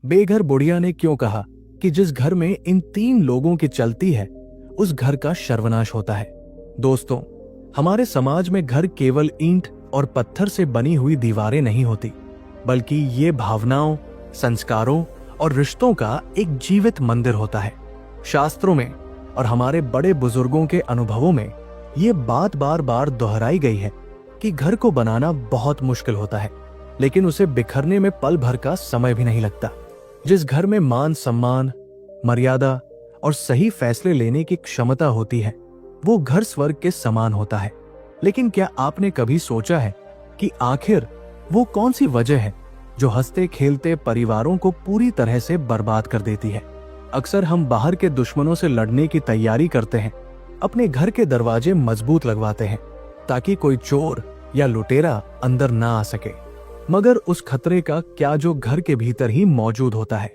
बेघर बुढ़िया ने क्यों कहा कि जिस घर में इन 3 लोगों की चलती है उस घर का सर्वनाश होता है। दोस्तों, हमारे समाज में घर केवल ईंट और पत्थर से बनी हुई दीवारें नहीं होती, बल्कि ये भावनाओं, संस्कारों और रिश्तों का एक जीवित मंदिर होता है। शास्त्रों में और हमारे बड़े बुजुर्गों के अनुभवों में ये बात बार बार दोहराई गई है कि घर को बनाना बहुत मुश्किल होता है, लेकिन उसे बिखरने में पल भर का समय भी नहीं लगता। जिस घर में मान सम्मान, मर्यादा और सही फैसले लेने की क्षमता होती है, वो घर स्वर्ग के समान होता है। लेकिन क्या आपने कभी सोचा है कि आखिर वो कौन सी वजह है जो हंसते खेलते परिवारों को पूरी तरह से बर्बाद कर देती है? अक्सर हम बाहर के दुश्मनों से लड़ने की तैयारी करते हैं, अपने घर के दरवाजे मजबूत लगवाते हैं ताकि कोई चोर या लुटेरा अंदर ना आ सके। मगर उस खतरे का क्या जो घर के भीतर ही मौजूद होता है।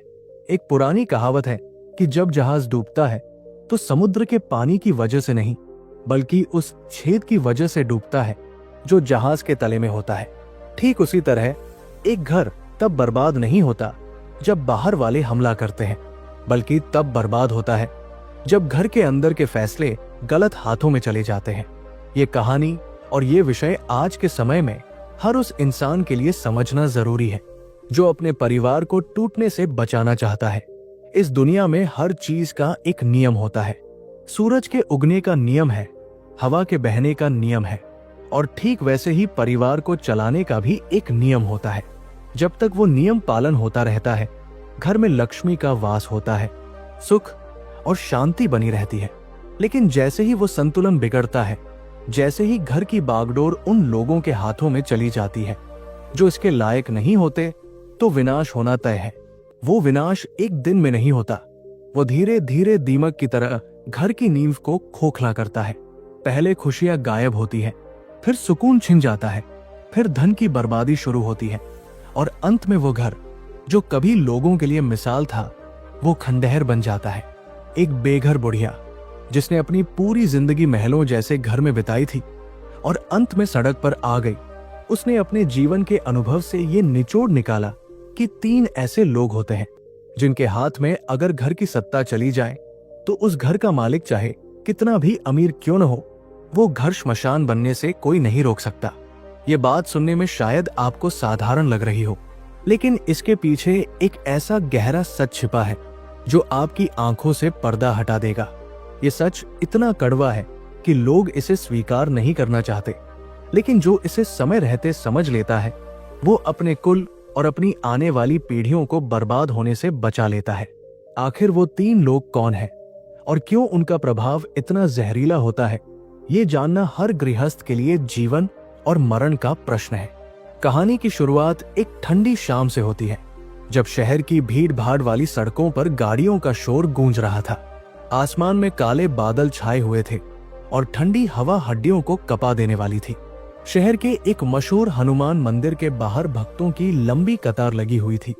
एक पुरानी कहावत है कि जब जहाज डूबता है तो समुद्र के पानी की वजह से नहीं, बल्कि उस छेद की वजह से डूबता है जो जहाज के तले में होता है। ठीक उसी तरह एक घर तब बर्बाद नहीं होता जब बाहर वाले हमला करते हैं, बल्कि तब बर्बाद होता है जब घर के अंदर के फैसले गलत हाथों में चले जाते हैं। ये कहानी और ये विषय आज के समय में हर उस इंसान के लिए समझना जरूरी है जो अपने परिवार को टूटने से बचाना चाहता है। इस दुनिया में हर चीज का एक नियम होता है। सूरज के उगने का नियम है, हवा के बहने का नियम है, और ठीक वैसे ही परिवार को चलाने का भी एक नियम होता है। जब तक वो नियम पालन होता रहता है, घर में लक्ष्मी का वास होता है, सुख और शांति बनी रहती है। लेकिन जैसे ही वो संतुलन बिगड़ता है, जैसे ही घर की बागडोर उन लोगों के हाथों में चली जाती है जो इसके लायक नहीं होते, तो विनाश होना तय है। वो विनाश एक दिन में नहीं होता, वो धीरे धीरे दीमक की तरह घर की नींव को खोखला करता है। पहले खुशियां गायब होती है, फिर सुकून छिन जाता है, फिर धन की बर्बादी शुरू होती है, और अंत में वो घर जो कभी लोगों के लिए मिसाल था, वो खंडहर बन जाता है। एक बेघर बुढ़िया जिसने अपनी पूरी जिंदगी महलों जैसे घर में बिताई थी और अंत में सड़क पर आ गई, उसने अपने जीवन के अनुभव से ये निचोड़ निकाला कि 3 ऐसे लोग होते हैं जिनके हाथ में अगर घर की सत्ता चली जाए तो उस घर का मालिक चाहे कितना भी अमीर क्यों न हो, वो घर श्मशान बनने से कोई नहीं रोक सकता। ये बात सुनने में शायद आपको साधारण लग रही हो, लेकिन इसके पीछे एक ऐसा गहरा सच छिपा है जो आपकी आंखों से पर्दा हटा देगा। ये सच इतना कड़वा है कि लोग इसे स्वीकार नहीं करना चाहते, लेकिन जो इसे समय रहते समझ लेता है, वो अपने कुल और अपनी आने वाली पीढ़ियों को बर्बाद होने से बचा लेता है। आखिर वो 3 लोग कौन हैं और क्यों उनका प्रभाव इतना जहरीला होता है, ये जानना हर गृहस्थ के लिए जीवन और मरण का प्रश्न है। कहानी की शुरुआत एक ठंडी शाम से होती है, जब शहर की भीड़ भाड़ वाली सड़कों पर गाड़ियों का शोर गूंज रहा था। आसमान में काले बादल छाए हुए थे और ठंडी हवा हड्डियों को कपा देने वाली थी। शहर के एक मशहूर हनुमान मंदिर के बाहर भक्तों की लंबी कतार लगी हुई थी।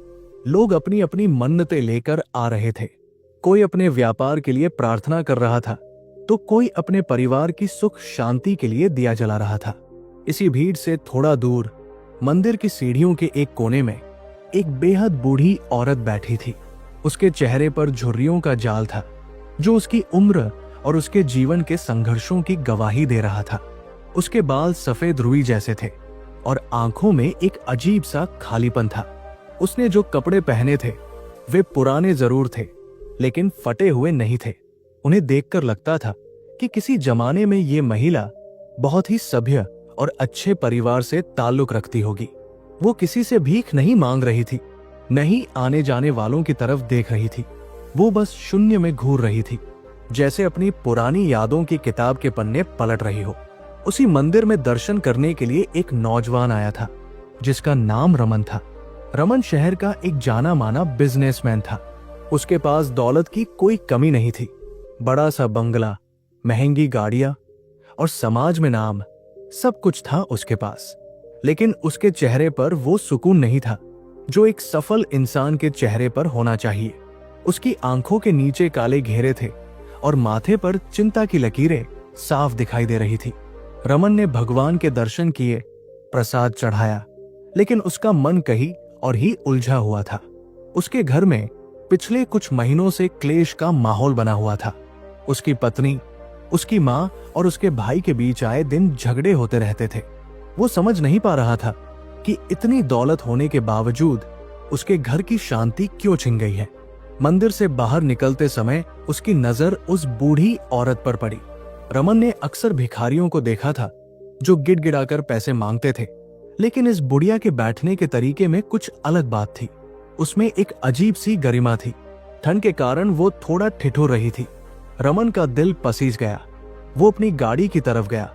लोग अपनी अपनी मन्नतें लेकर आ रहे थे। कोई अपने व्यापार के लिए प्रार्थना कर रहा था, तो कोई अपने परिवार की सुख शांति के लिए दिया जला रहा था। इसी भीड़ से थोड़ा दूर मंदिर की सीढ़ियों के एक कोने में एक बेहद बूढ़ी औरत बैठी थी। उसके चेहरे पर झुर्रियों का जाल था जो उसकी उम्र और उसके जीवन के संघर्षों की गवाही दे रहा था। उसके बाल सफेद रुई जैसे थे और आंखों में एक अजीब सा खालीपन था। उसने जो कपड़े पहने थे वे पुराने जरूर थे, लेकिन फटे हुए नहीं थे। उन्हें देखकर लगता था कि किसी जमाने में ये महिला बहुत ही सभ्य और अच्छे परिवार से ताल्लुक रखती होगी। वो किसी से भीख नहीं मांग रही थी, नहीं आने जाने वालों की तरफ देख रही थी। वो बस शून्य में घूर रही थी, जैसे अपनी पुरानी यादों की किताब के पन्ने पलट रही हो। उसी मंदिर में दर्शन करने के लिए एक नौजवान आया था जिसका नाम रमन था। रमन शहर का एक जाना माना बिजनेसमैन था। उसके पास दौलत की कोई कमी नहीं थी। बड़ा सा बंगला, महंगी गाड़ियां और समाज में नाम, सब कुछ था उसके पास। लेकिन उसके चेहरे पर वो सुकून नहीं था जो एक सफल इंसान के चेहरे पर होना चाहिए। उसकी आंखों के नीचे काले घेरे थे और माथे पर चिंता की लकीरें साफ दिखाई दे रही थी। रमन ने भगवान के दर्शन किए, प्रसाद चढ़ाया, लेकिन उसका मन कहीं और ही उलझा हुआ था। उसके घर में पिछले कुछ महीनों से क्लेश का माहौल बना हुआ था। उसकी पत्नी, उसकी मां और उसके भाई के बीच आए दिन झगड़े होते रहते थे। वो समझ नहीं पा रहा था कि इतनी दौलत होने के बावजूद उसके घर की शांति क्यों छिन गई है। मंदिर से बाहर निकलते समय उसकी नजर उस बूढ़ी औरत पर पड़ी। रमन ने अक्सर भिखारियों को देखा था जो गिड़गिड़ाकर पैसे मांगते थे, लेकिन इस बुढ़िया के बैठने के तरीके में कुछ अलग बात थी। उसमें एक अजीब सी गरिमा थी। ठंड के कारण वो थोड़ा ठिठुर रही थी। रमन का दिल पसीज गया। वो अपनी गाड़ी की तरफ गया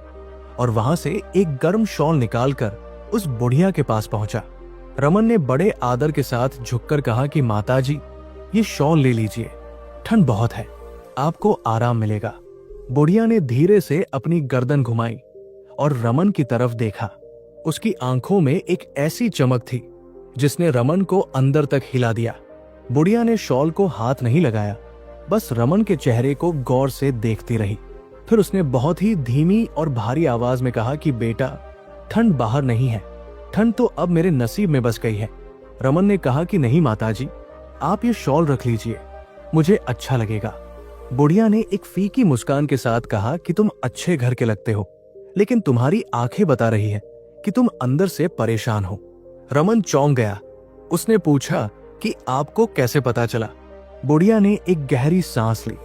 और वहां से एक गर्म शॉल निकालकर उस बुढ़िया के पास पहुंचा। रमन ने बड़े आदर के साथ झुककर कहा कि माताजी, ये शॉल ले लीजिए, ठंड बहुत है, आपको आराम मिलेगा। बुढ़िया ने धीरे से अपनी गर्दन घुमाई और रमन की तरफ देखा। उसकी आंखों में एक ऐसी चमक थी जिसने रमन को अंदर तक हिला दिया। बुढ़िया ने शॉल को हाथ नहीं लगाया, बस रमन के चेहरे को गौर से देखती रही। फिर उसने बहुत ही धीमी और भारी आवाज में कहा कि बेटा, ठंड बाहर नहीं है, ठंड तो अब मेरे नसीब में बस गई है। रमन ने कहा कि नहीं माताजी, आप ये शॉल रख लीजिए, मुझे अच्छा लगेगा। बुढ़िया ने एक फीकी मुस्कान के साथ कहा कि तुम अच्छे घर के लगते हो, लेकिन तुम्हारी आंखें बता रही है कि तुम अंदर से परेशान हो। रमन चौंक गया। उसने पूछा कि आपको कैसे पता चला? बुढ़िया ने एक गहरी सांस ली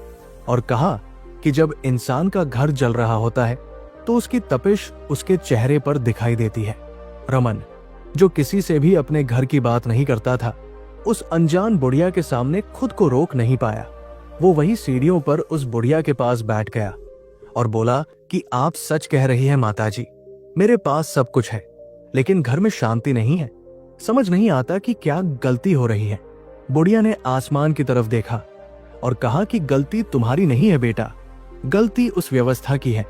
और कहा कि जब इंसान का घर जल रहा होता है तो उसकी तपिश उसके चेहरे पर दिखाई देती है। रमन, जो किसी से भी अपने घर की बात नहीं करता था, उस अनजान बुढ़िया के सामने खुद को रोक नहीं पाया। वो वही सीढ़ियों पर उस बुढ़िया के पास बैठ गया और बोला कि आप सच कह रही हैं माताजी, मेरे पास सब कुछ है, लेकिन घर में शांति नहीं है। समझ नहीं आता कि क्या गलती हो रही है। बुढ़िया ने आसमान की तरफ देखा और कहा कि गलती तुम्हारी नहीं है बेटा, गलती उस व्यवस्था की है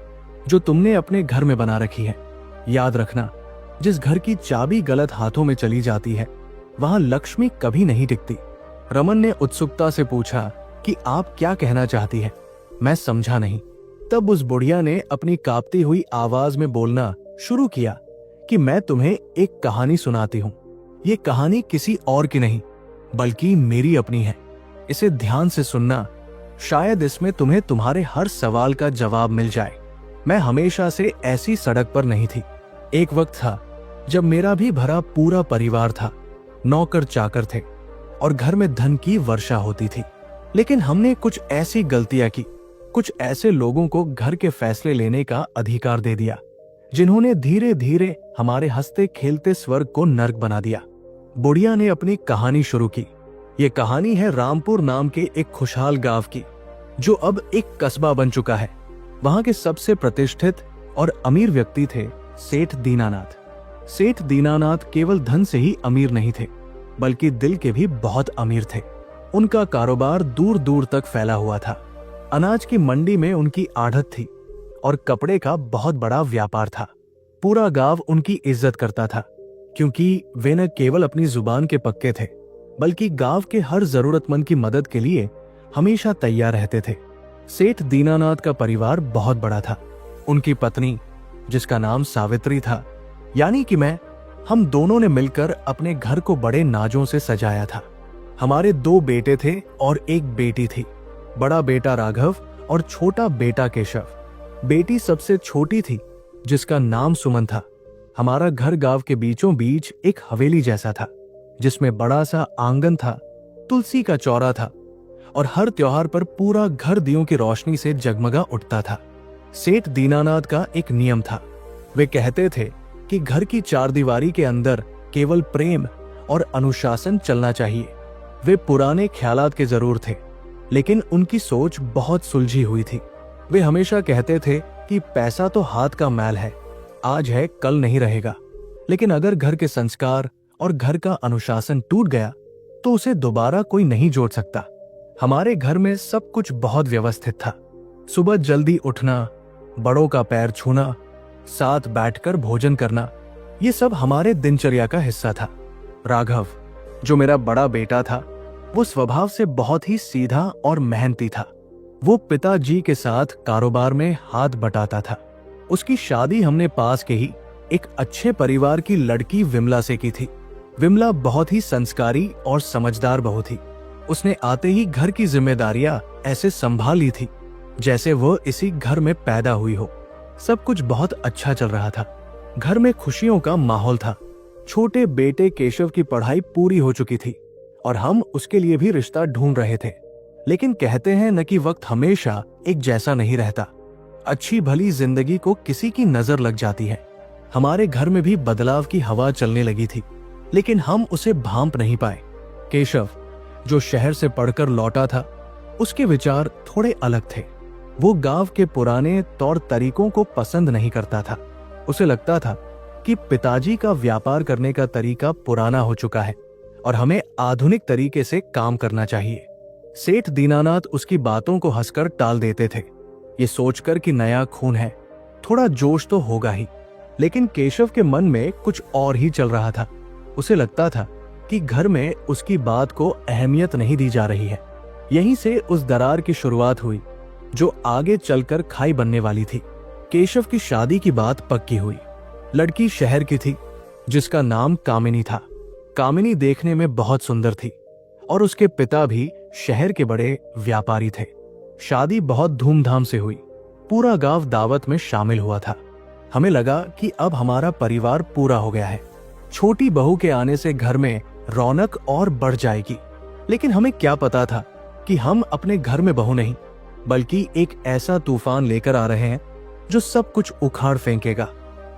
जो तुमने अपने घर में बना रखी है। याद रखना, जिस घर की चाबी गलत हाथों में चली जाती है वहां लक्ष्मी कभी नहीं टिकती। रमन ने उत्सुकता से पूछा कि आप क्या कहना चाहती हैं? मैं समझा नहीं। तब उस बुढ़िया ने अपनी कांपती हुई आवाज में बोलना शुरू किया कि मैं तुम्हें एक कहानी सुनाती हूँ। ये कहानी किसी और की नहीं बल्कि मेरी अपनी है। इसे ध्यान से सुनना, शायद इसमें तुम्हें तुम्हारे हर सवाल का जवाब मिल जाए। मैं हमेशा से ऐसी सड़क पर नहीं थी। एक वक्त था जब मेरा भी भरा पूरा परिवार था, नौकर चाकर थे और घर में धन की वर्षा होती थी। लेकिन हमने कुछ ऐसी गलतियां की, कुछ ऐसे लोगों को घर के फैसले लेने का अधिकार दे दिया जिन्होंने धीरे धीरे हमारे हंसते खेलते स्वर्ग को नर्क बना दिया। बुढ़िया ने अपनी कहानी शुरू की। ये कहानी है रामपुर नाम के एक खुशहाल गांव की, जो अब एक कस्बा बन चुका है। वहां के सबसे प्रतिष्ठित और अमीर व्यक्ति थे सेठ दीनानाथ। सेठ दीनानाथ केवल धन से ही अमीर नहीं थे, बल्कि दिल के भी बहुत अमीर थे। उनका कारोबार दूर दूर तक फैला हुआ था। अनाज की मंडी में उनकी आढ़त थी और कपड़े का बहुत बड़ा व्यापार था। पूरा गांव उनकी इज्जत करता था, क्योंकि वे न केवल अपनी जुबान के पक्के थे, बल्कि गांव के हर जरूरतमंद की मदद के लिए हमेशा तैयार रहते थे। सेठ दीनानाथ का परिवार बहुत बड़ा था। उनकी पत्नी, जिसका नाम सावित्री था, यानी कि मैं, हम दोनों ने मिलकर अपने घर को बड़े नाजों से सजाया था। हमारे 2 बेटे थे और एक बेटी थी। बड़ा बेटा राघव और छोटा बेटा केशव। बेटी सबसे छोटी थी, जिसका नाम सुमन था। हमारा घर गांव के बीचों बीच एक हवेली जैसा था, जिसमें बड़ा सा आंगन था, तुलसी का चौरा था और हर त्योहार पर पूरा घर दियों की रोशनी से जगमगा उठता था। सेठ दीनानाथ का एक नियम था। वे कहते थे कि घर की 4 दीवारी के अंदर केवल प्रेम और अनुशासन चलना चाहिए। वे पुराने ख्यालात के जरूर थे, लेकिन उनकी सोच बहुत सुलझी हुई थी। वे हमेशा कहते थे कि पैसा तो हाथ का मैल है, आज है कल नहीं रहेगा, लेकिन अगर घर के संस्कार और घर का अनुशासन टूट गया तो उसे दोबारा कोई नहीं जोड़ सकता। हमारे घर में सब कुछ बहुत व्यवस्थित था। सुबह जल्दी उठना, बड़ों का पैर छूना, साथ बैठकर भोजन करना, ये सब हमारे दिनचर्या का हिस्सा था। राघव, जो मेरा बड़ा बेटा था, वो स्वभाव से बहुत ही सीधा और मेहनती था। वो पिताजी के साथ कारोबार में हाथ बटाता था। उसकी शादी हमने पास के ही एक अच्छे परिवार की लड़की विमला से की थी। विमला बहुत ही संस्कारी और समझदार बहू थी। उसने आते ही घर की जिम्मेदारियां ऐसे संभाल ली थी जैसे वह इसी घर में पैदा हुई हो। सब कुछ बहुत अच्छा चल रहा था। घर में खुशियों का माहौल था। छोटे बेटे केशव की पढ़ाई पूरी हो चुकी थी और हम उसके लिए भी रिश्ता ढूंढ रहे थे। लेकिन कहते हैं न कि वक्त हमेशा एक जैसा नहीं रहता। अच्छी भली जिंदगी को किसी की नजर लग जाती है। हमारे घर में भी बदलाव की हवा चलने लगी थी, लेकिन हम उसे भांप नहीं पाए। केशव, जो शहर से पढ़कर लौटा था, उसके विचार थोड़े अलग थे। वो गांव के पुराने तौर तरीकों को पसंद नहीं करता था। उसे लगता था कि पिताजी का व्यापार करने का तरीका पुराना हो चुका है और हमें आधुनिक तरीके से काम करना चाहिए। सेठ दीनानाथ उसकी बातों को हंसकर टाल देते थे, ये सोचकर कि नया खून है, थोड़ा जोश तो होगा ही। लेकिन केशव के मन में कुछ और ही चल रहा था। उसे लगता था कि घर में उसकी बात को अहमियत नहीं दी जा रही है। यहीं से उस दरार की शुरुआत हुई जो आगे चलकर खाई बनने वाली थी। केशव की शादी की बात पक्की हुई। लड़की शहर की थी जिसका नाम कामिनी था। कामिनी देखने में बहुत सुंदर थी और उसके पिता भी शहर के बड़े व्यापारी थे। शादी बहुत धूमधाम से हुई। पूरा गांव दावत में शामिल हुआ था। हमें लगा कि अब हमारा परिवार पूरा हो गया है। छोटी बहू के आने से घर में रौनक और बढ़ जाएगी। लेकिन हमें क्या पता था कि हम अपने घर में बहू नहीं, बल्कि एक ऐसा तूफान लेकर आ रहे हैं जो सब कुछ उखाड़ फेंकेगा।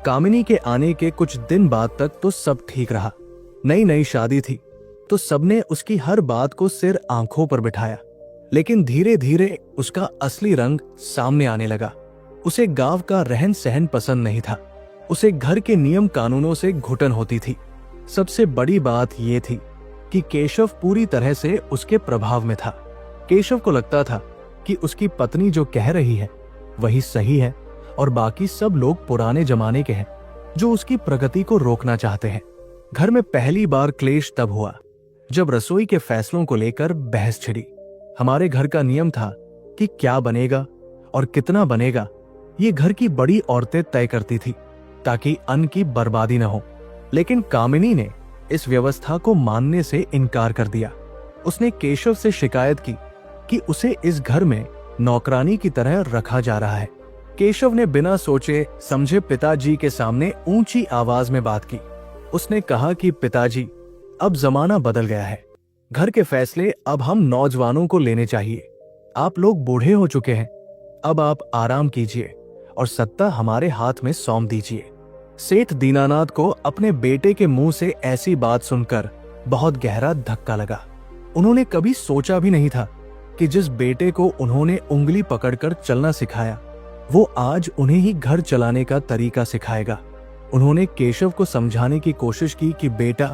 कामिनी के आने के कुछ दिन बाद तक तो सब ठीक रहा। नई नई शादी थी तो सबने उसकी हर बात को सिर आंखों पर बिठाया। लेकिन धीरे धीरे उसका असली रंग सामने आने लगा। उसे गांव का रहन सहन पसंद नहीं था। उसे घर के नियम कानूनों से घुटन होती थी। सबसे बड़ी बात यह थी कि केशव पूरी तरह से उसके प्रभाव में था। केशव को लगता था कि उसकी पत्नी जो कह रही है वही सही है और बाकी सब लोग पुराने जमाने के हैं जो उसकी प्रगति को रोकना चाहते हैं। घर में पहली बार क्लेश तब हुआ जब रसोई के फैसलों को लेकर बहस छिड़ी। हमारे घर का नियम था कि क्या बनेगा और कितना बनेगा ये घर की बड़ी औरतें तय करती थी ताकि अन्न की बर्बादी न हो। लेकिन कामिनी ने इस व्यवस्था को मानने से इनकार कर दिया। उसने केशव से शिकायत की कि उसे इस घर में नौकरानी की तरह रखा जा रहा है। केशव ने बिना सोचे समझे पिताजी के सामने ऊंची आवाज में बात की। उसने कहा कि पिताजी, अब जमाना बदल गया है। घर के फैसले अब हम नौजवानों को लेने चाहिए। आप लोग बूढ़े हो चुके हैं, अब आप आराम कीजिए और सत्ता हमारे हाथ में सौंप दीजिए। सेठ दीनानाथ को अपने बेटे के मुंह से ऐसी बात सुनकर बहुत गहरा धक्का लगा। उन्होंने कभी सोचा भी नहीं था कि जिस बेटे को उन्होंने उंगली पकड़कर चलना सिखाया वो आज उन्हें ही घर चलाने का तरीका सिखाएगा। उन्होंने केशव को समझाने की कोशिश की कि बेटा,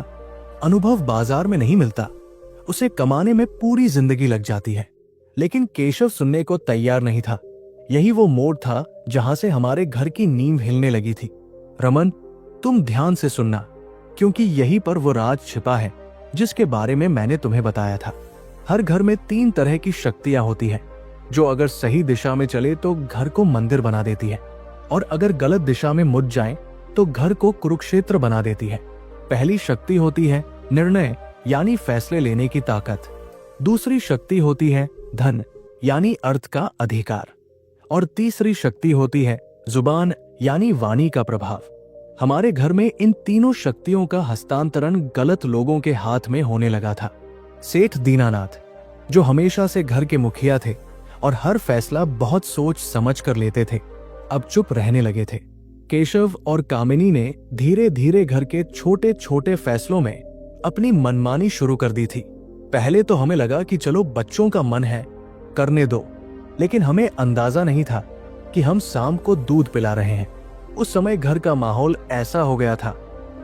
अनुभव बाजार में नहीं मिलता, उसे कमाने में पूरी जिंदगी लग जाती है। लेकिन केशव सुनने को तैयार नहीं था। यही वो मोड़ था जहां से हमारे घर की नींव हिलने लगी थी। रमन, तुम ध्यान से सुनना, क्योंकि यहीं पर वो राज छिपा है जिसके बारे में मैंने तुम्हें बताया था। हर घर में 3 तरह की शक्तियां होती हैं, जो अगर सही दिशा में चले तो घर को मंदिर बना देती है और अगर गलत दिशा में मुड़ जाए तो घर को कुरुक्षेत्र बना देती है। पहली शक्ति होती है निर्णय यानी फैसले लेने की ताकत। दूसरी शक्ति होती है धन यानी अर्थ का अधिकार। और तीसरी शक्ति होती है जुबान यानी वाणी का प्रभाव। हमारे घर में इन तीनों शक्तियों का हस्तांतरण गलत लोगों के हाथ में होने लगा था। सेठ दीनानाथ, जो हमेशा से घर के मुखिया थे और हर फैसला बहुत सोच समझ कर लेते थे, अब चुप रहने लगे थे। केशव और कामिनी ने धीरे धीरे घर के छोटे छोटे फैसलों में अपनी मनमानी शुरू कर दी थी। पहले तो हमें लगा कि चलो बच्चों का मन है, करने दो, लेकिन हमें अंदाजा नहीं था कि हम शाम को दूध पिला रहे हैं। उस समय घर का माहौल ऐसा हो गया था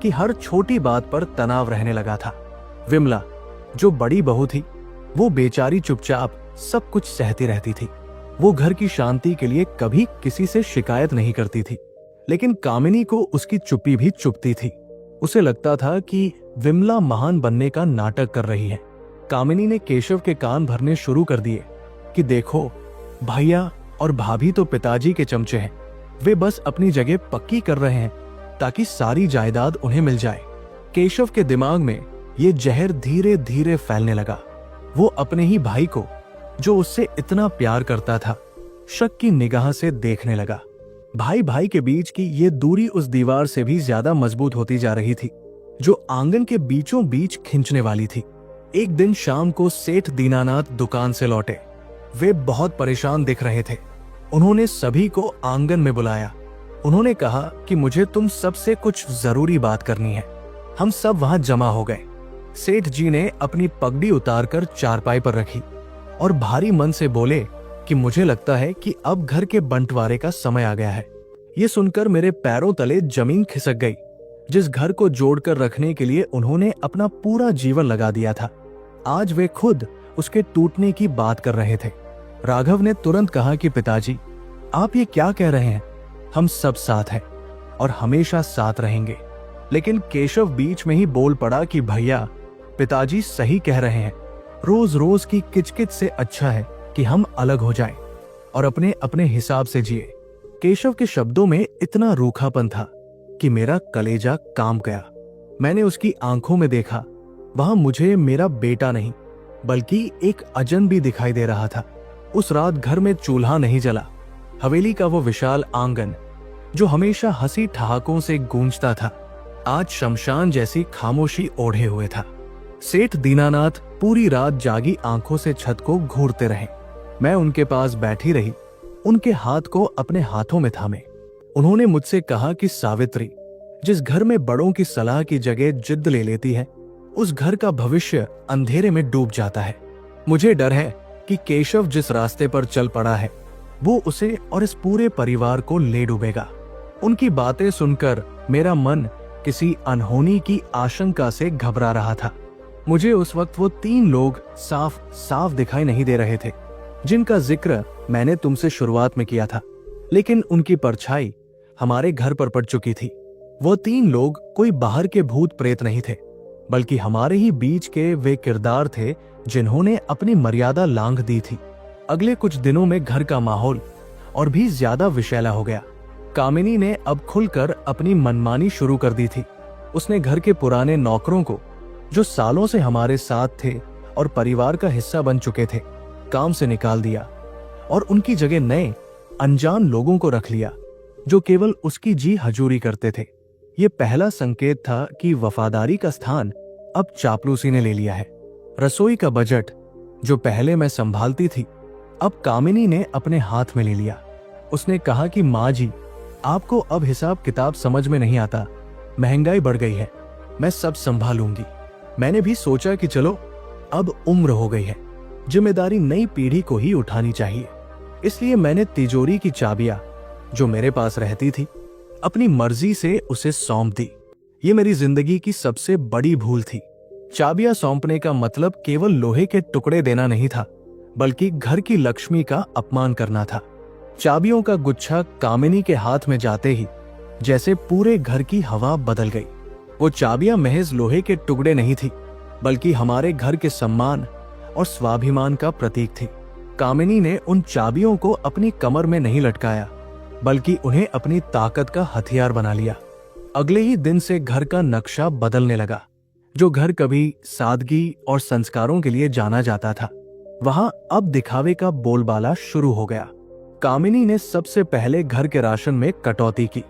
कि हर छोटी बात पर तनाव रहने लगा था। विमला, जो बड़ी बहू थी, वो बेचारी चुपचाप सब कुछ सहती रहती थी। वो घर की शांति के लिए कभी किसी से शिकायत नहीं करती थी। लेकिन कामिनी को उसकी चुप्पी भी चुभती थी। उसे लगता था कि विमला महान बनने का नाटक कर रही है। कामिनी ने केशव के कान भरने शुरू कर दिए कि देखो, भैया और भाभी तो पिताजी के चमचे हैं, वे बस अपनी जगह पक्की कर रहे हैं ताकि सारी जायदाद उन्हें मिल जाए। केशव के दिमाग में ये जहर धीरे धीरे फैलने लगा। वो अपने ही भाई को, जो उससे इतना प्यार करता था, शक की निगाह से देखने लगा। भाई भाई के बीच की ये दूरी उस दीवार से भी ज्यादा मजबूत होती जा रही थी, जो आंगन के बीचों बीच खिंचने वाली थी। एक दिन शाम को सेठ दीनानाथ दुकान से लौटे। वे बहुत परेशान दिख रहे थे। उन्होंने सभी को आंगन में बुलाया। उन्होंने कहा कि मुझे तुम सबसे कुछ जरूरी बात करनी है। हम सब वहां जमा हो गए। सेठ जी ने अपनी पगड़ी उतारकर चारपाई पर रखी और भारी मन से बोले कि मुझे लगता है कि अब घर के बंटवारे का समय आ गया है। ये सुनकर मेरे पैरों तले जमीन खिसक गई। जिस घर को जोड़कर रखने के लिए उन्होंने अपना पूरा जीवन लगा दिया था, आज वे खुद उसके टूटने की बात कर रहे थे। राघव ने तुरंत कहा कि पिताजी, आप ये क्या कह रहे हैं? हम सब साथ हैं और हमेशा साथ रहेंगे। लेकिन केशव बीच में ही बोल पड़ा कि भैया, पिताजी सही कह रहे हैं। रोज रोज की किचकिच से अच्छा है कि हम अलग हो जाएं और अपने अपने हिसाब से जिए। केशव के शब्दों में इतना रूखापन था कि मेरा कलेजा कांप गया। मैंने उसकी आंखों में देखा। वहां मुझे मेरा बेटा नहीं, बल्कि एक अजनबी दिखाई दे रहा था। उस रात घर में चूल्हा नहीं जला। हवेली का वो विशाल आंगन, जो हमेशा हंसी ठहाकों से गूंजता था, आज शमशान जैसी खामोशी ओढ़े हुए था। सेठ दीनानाथ पूरी रात जागी आंखों से छत को घूरते रहे। मैं उनके पास बैठी रही, उनके हाथ को अपने हाथों में थामे। उन्होंने मुझसे कहा कि सावित्री, जिस घर में बड़ों की सलाह की जगह जिद्द ले लेती है, उस घर का भविष्य अंधेरे में डूब जाता है। मुझे डर है कि केशव जिस रास्ते पर चल पड़ा है, वो उसे और इस पूरे परिवार को ले डूबेगा। उनकी बातें सुनकर मेरा मन किसी अनहोनी की आशंका से घबरा रहा था। मुझे उस वक्त वो 3 लोग साफ साफ दिखाई नहीं दे रहे थे, जिनका जिक्र मैंने तुमसे शुरुआत में किया था, लेकिन उनकी परछाई हमारे घर पर पड़ चुकी थी। वो 3 लोग कोई बाहर के भूत प्रेत नहीं थे, बल्कि हमारे ही बीच के वे किरदार थे जिन्होंने अपनी मर्यादा लांघ दी थी। अगले कुछ दिनों में घर का माहौल और भी ज्यादा विषैला हो गया। कामिनी ने अब खुलकर अपनी मनमानी शुरू कर दी थी। उसने घर के पुराने नौकरों को, जो सालों से हमारे साथ थे और परिवार का हिस्सा बन चुके थे, काम से निकाल दिया और उनकी जगह नए अनजान लोगों को रख लिया, जो केवल उसकी जी हजूरी करते थे। ये पहला संकेत था कि वफादारी का स्थान अब चापलूसी ने ले लिया है। रसोई का बजट, जो पहले मैं संभालती थी, अब कामिनी ने अपने हाथ में ले लिया। उसने कहा कि माँ जी, आपको अब हिसाब किताब समझ में नहीं आता, महंगाई बढ़ गई है, मैं सब संभालूंगी। मैंने भी सोचा कि चलो, अब उम्र हो गई है, जिम्मेदारी नई पीढ़ी को ही उठानी चाहिए। इसलिए मैंने तिजोरी की चाबियां, जो मेरे पास रहती थी, अपनी मर्जी से उसे सौंप दी। ये मेरी जिंदगी की सबसे बड़ी भूल थी। चाबियां सौंपने का मतलब केवल लोहे के टुकड़े देना नहीं था, बल्कि घर की लक्ष्मी का अपमान करना था। चाबियों का गुच्छा कामिनी के हाथ में जाते ही जैसे पूरे घर की हवा बदल गई। वो चाबियां महज लोहे के टुकड़े नहीं थी, बल्कि हमारे घर के सम्मान और स्वाभिमान का प्रतीक थी। कामिनी ने उन चाबियों को अपनी कमर में नहीं लटकाया, बल्कि उन्हें अपनी ताकत का हथियार बना लिया। अगले ही दिन से घर का नक्शा बदलने लगा। जो घर कभी सादगी और संस्कारों के लिए जाना जाता था, वहां अब दिखावे का बोलबाला शुरू हो गया। कामिनी ने सबसे पहले घर के राशन में कटौती की।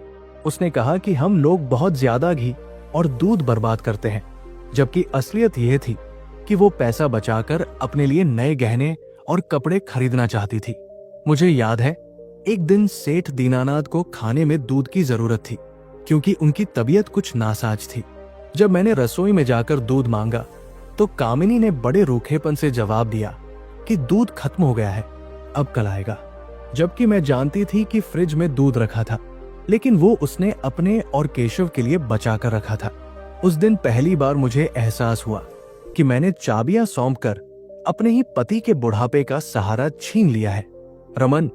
उसने कहा कि हम लोग बहुत ज्यादा घी और दूध बर्बाद करते हैं, जबकि असलियत यह थी कि वो पैसा बचाकर अपने लिए नए गहने और कपड़े खरीदना चाहती थी। मुझे याद है, एक दिन सेठ दीनानाथ को खाने में दूध की जरूरत थी, क्योंकि उनकी तबीयत कुछ नासाज थी। जब मैंने रसोई में जाकर दूध मांगा, तो कामिनी ने बड़े रूखेपन से जवाब दिया कि दूध खत्म हो गया है, अब कल आएगा। जबकि मैं जानती थी कि फ्रिज में दूध रखा था, लेकिन वो उसने अपने और केशव के लिए बचा कर रखा था। उस दिन पहली बार मुझे एहसास हुआ कि मैंने चाबियां सौंपकर अपने ही पति के बुढ़ापे का सहारा छीन लिया है। रमन,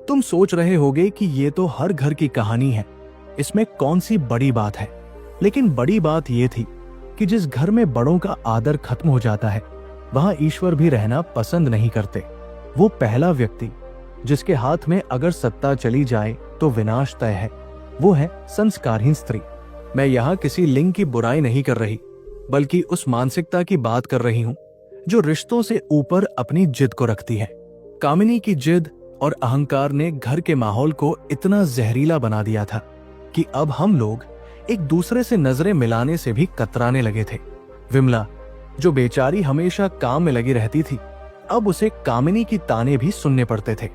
तुम सोच रहे होगे कि ये तो हर घर की कहानी है, इसमें कौन सी बड़ी बात है। लेकिन बड़ी बात यह थी कि जिस घर में बड़ों का आदर खत्म हो जाता है, वहां ईश्वर भी रहना पसंद नहीं करते। वो पहला व्यक्ति जिसके हाथ में अगर सत्ता चली जाए तो विनाश तय है, वो है संस्कारहीन स्त्री। मैं यहाँ किसी लिंग की बुराई नहीं कर रही, बल्कि उस मानसिकता की बात कर रही हूँ जो रिश्तों से ऊपर अपनी जिद को रखती है। कामिनी की जिद और अहंकार ने घर के माहौल को इतना जहरीला बना दिया था कि अब हम लोग एक दूसरे से नजरें मिलाने से भी कतराने लगे थे। विमला, जो बेचारी हमेशा काम में लगी रहती थी, अब उसे कामिनी की ताने भी सुनने पड़ते थे।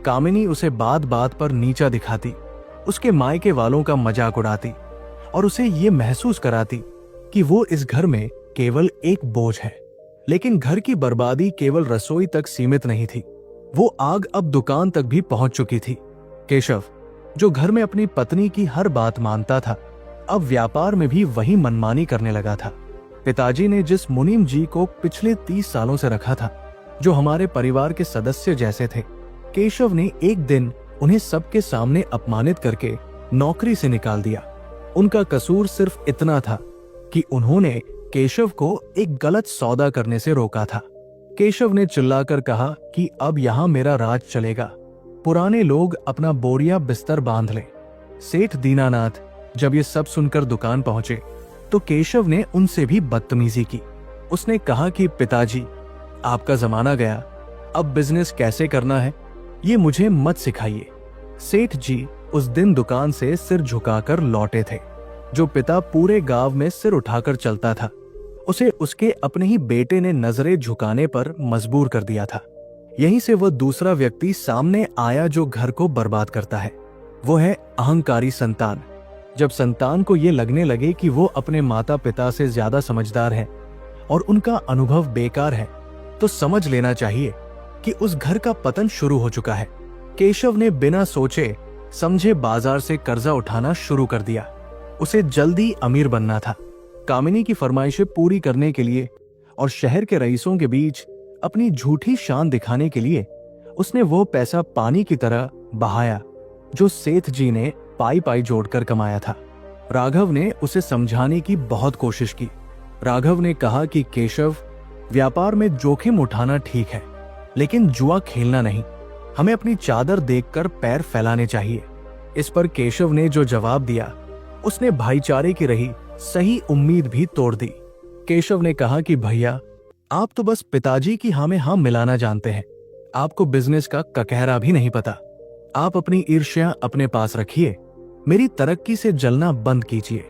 कामिनी उसे बात बात पर नीचा दिखाती, उसके मायके वालों का मजाक उड़ाती और उसे ये महसूस कराती कि वो इस घर में केवल एक बोझ है। लेकिन घर की बर्बादी केवल रसोई तक सीमित नहीं थी, वो आग अब दुकान तक भी पहुंच चुकी थी। केशव, जो घर में अपनी पत्नी की हर बात मानता था, अब व्यापार में भी वही मनमानी करने लगा था। पिताजी ने जिस मुनीम जी को पिछले 30 सालों से रखा था, जो हमारे परिवार के सदस्य जैसे थे, केशव ने एक दिन उन्हें सबके सामने अपमानित करके नौकरी से निकाल दिया। उनका कसूर सिर्फ इतना था कि उन्होंने केशव को एक गलत सौदा करने से रोका था। केशव ने चिल्लाकर कहा कि अब यहां मेरा राज चलेगा, पुराने लोग अपना बोरिया बिस्तर बांध लें। सेठ दीनानाथ जब ये सब सुनकर दुकान पहुंचे तो केशव ने उनसे भी बदतमीजी की। उसने कहा कि पिताजी, आपका जमाना गया, अब बिजनेस कैसे करना है ये मुझे मत सिखाइए। सेठ जी उस दिन दुकान से सिर झुकाकर लौटे थे। जो पिता पूरे गांव में सिर उठाकर चलता था, उसे उसके अपने ही बेटे ने नजरें झुकाने पर मजबूर कर दिया था। यहीं से वह दूसरा व्यक्ति सामने आया जो घर को बर्बाद करता है। वो है अहंकारी संतान। जब संतान को ये लगने लगे कि वो अपने माता पिता से ज्यादा समझदार है और उनका अनुभव बेकार है, तो समझ लेना चाहिए कि उस घर का पतन शुरू हो चुका है। केशव ने बिना सोचे समझे बाजार से कर्जा उठाना शुरू कर दिया। उसे जल्दी अमीर बनना था। कामिनी की फरमाइशें पूरी करने के लिए और शहर के रईसों के बीच अपनी झूठी शान दिखाने के लिए उसने वो पैसा पानी की तरह बहाया जो सेठ जी ने पाई पाई जोड़कर कमाया था। राघव ने उसे समझाने की बहुत कोशिश की। राघव ने कहा कि केशव, व्यापार में जोखिम उठाना ठीक है, लेकिन जुआ खेलना नहीं। हमें अपनी चादर देखकर पैर फैलाने चाहिए। इस पर केशव ने जो जवाब दिया, उसने भाईचारे की रही सही उम्मीद भी तोड़ दी। केशव ने कहा कि भैया, आप तो बस पिताजी की हाँ में हाँ मिलाना जानते हैं, आपको बिजनेस का ककहरा भी नहीं पता। आप अपनी ईर्ष्या अपने पास रखिए, मेरी तरक्की से जलना बंद कीजिए।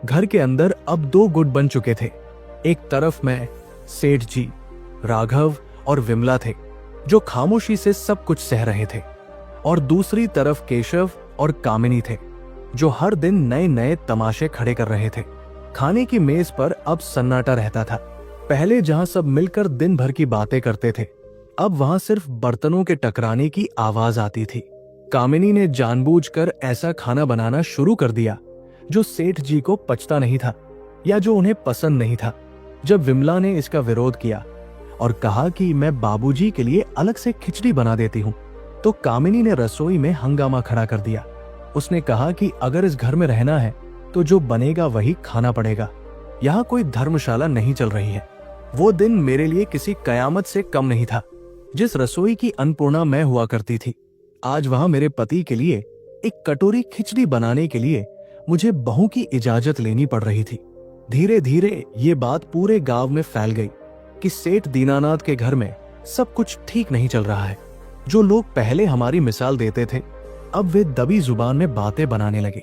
घर के अंदर अब 2 गुट बन चुके थे। एक तरफ मैं, सेठ जी, राघव और विमला थे जो खामोशी से सब कुछ सह रहे थे, और दूसरी तरफ केशव और कामिनी थे जो हर दिन नए नए तमाशे खड़े कर रहे थे। खाने की मेज पर अब सन्नाटा रहता था। पहले जहां सब मिलकर दिन भर की बातें करते थे, अब वहां सिर्फ बर्तनों के टकराने की आवाज आती थी। कामिनी ने जानबूझकर ऐसा खाना बनाना शुरू कर दिया जो सेठ जी को पचता नहीं था या जो उन्हें पसंद नहीं था। जब विमला ने इसका विरोध किया और कहा कि मैं बाबूजी के लिए अलग से खिचड़ी बना देती हूँ, तो कामिनी ने रसोई में हंगामा खड़ा कर दिया। उसने कहा कि अगर इस घर में रहना है तो जो बनेगा वही खाना पड़ेगा। यहाँ कोई धर्मशाला नहीं चल रही है। वो दिन मेरे लिए किसी कयामत से कम नहीं था। जिस रसोई की अन्नपूर्णा मैं हुआ करती थी, आज वहां मेरे पति के लिए एक कटोरी खिचड़ी बनाने के लिए मुझे बहू की इजाजत लेनी पड़ रही थी। धीरे धीरे ये बात पूरे गांव में फैल गई कि सेठ दीनानाथ के घर में सब कुछ ठीक नहीं चल रहा है। जो लोग पहले हमारी मिसाल देते थे, अब वे दबी जुबान में बातें बनाने लगे।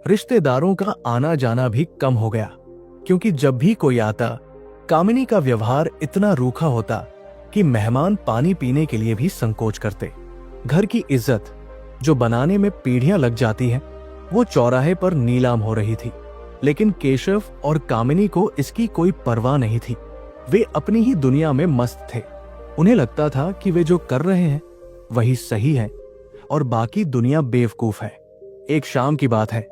रिश्तेदारों का आना जाना भी कम हो गया, क्योंकि जब भी कोई आता, कामिनी का व्यवहार इतना रूखा होता कि मेहमान पानी पीने के लिए भी संकोच करते। घर की इज्जत जो बनाने में पीढ़ियां लग जाती है, वो चौराहे पर नीलाम हो रही थी। लेकिन केशव और कामिनी को इसकी कोई परवाह नहीं थी। वे अपनी ही दुनिया में मस्त थे। उन्हें लगता था कि वे जो कर रहे हैं वही सही है और बाकी दुनिया बेवकूफ है। एक शाम की बात है,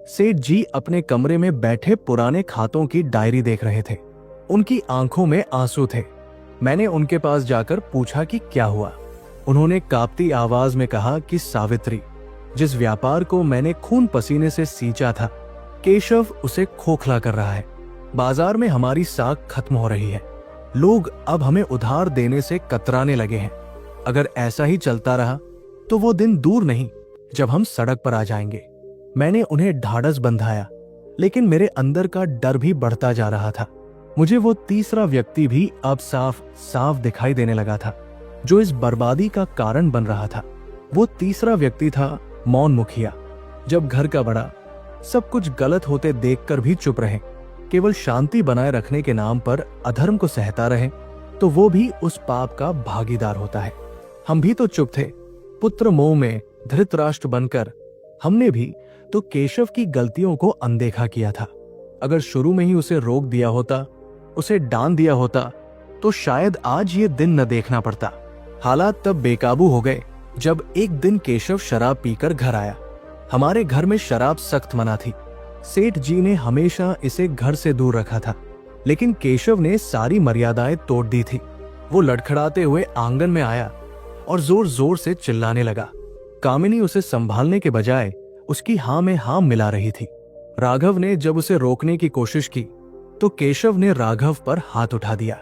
सेठ जी अपने कमरे में बैठे पुराने खातों की डायरी देख रहे थे। उनकी आंखों में आंसू थे। मैंने उनके पास जाकर पूछा कि क्या हुआ। उन्होंने कांपती आवाज में कहा कि सावित्री, जिस व्यापार को मैंने खून पसीने से सींचा था, केशव उसे खोखला कर रहा है। बाजार में हमारी साख खत्म हो रही है। लोग अब हमें उधार देने से कतराने लगे हैं। अगर ऐसा ही चलता रहा तो वो दिन दूर नहीं जब हम सड़क पर आ जाएंगे। मैंने उन्हें ढाढ़स बंधाया, लेकिन मेरे अंदर का डर भी बढ़ता जा रहा था। मुझे वो तीसरा व्यक्ति भी अब साफ साफ दिखाई देने लगा था, जो इस बर्बादी का कारण बन रहा था। वो तीसरा व्यक्ति था मौन मुखिया। जब घर का बड़ा सब कुछ गलत होते देखकर भी चुप रहे, केवल शांति बनाए रखने के नाम पर अधर्म को सहता रहे, तो वो भी उस पाप का भागीदार होता है। हम भी तो चुप थे, पुत्र मोह में धृतराष्ट्र बनकर। हमने भी तो केशव की गलतियों को अनदेखा किया था। अगर शुरू में ही उसे रोक दिया होता, उसे डांट दिया होता, तो शायद आज ये दिन न देखना पड़ता। हालात तब बेकाबू हो गए जब एक दिन केशव शराब पीकर घर आया। हमारे घर में शराब सख्त मना थी। सेठ जी ने हमेशा इसे घर से दूर रखा था, लेकिन केशव ने सारी मर्यादाएं तोड़ दी थी। वो लड़खड़ाते हुए आंगन में आया और जोर जोर से चिल्लाने लगा। कामिनी उसे संभालने के बजाय उसकी हाँ में हाँ मिला रही थी। राघव ने जब उसे रोकने की कोशिश की तो केशव ने राघव पर हाथ उठा दिया।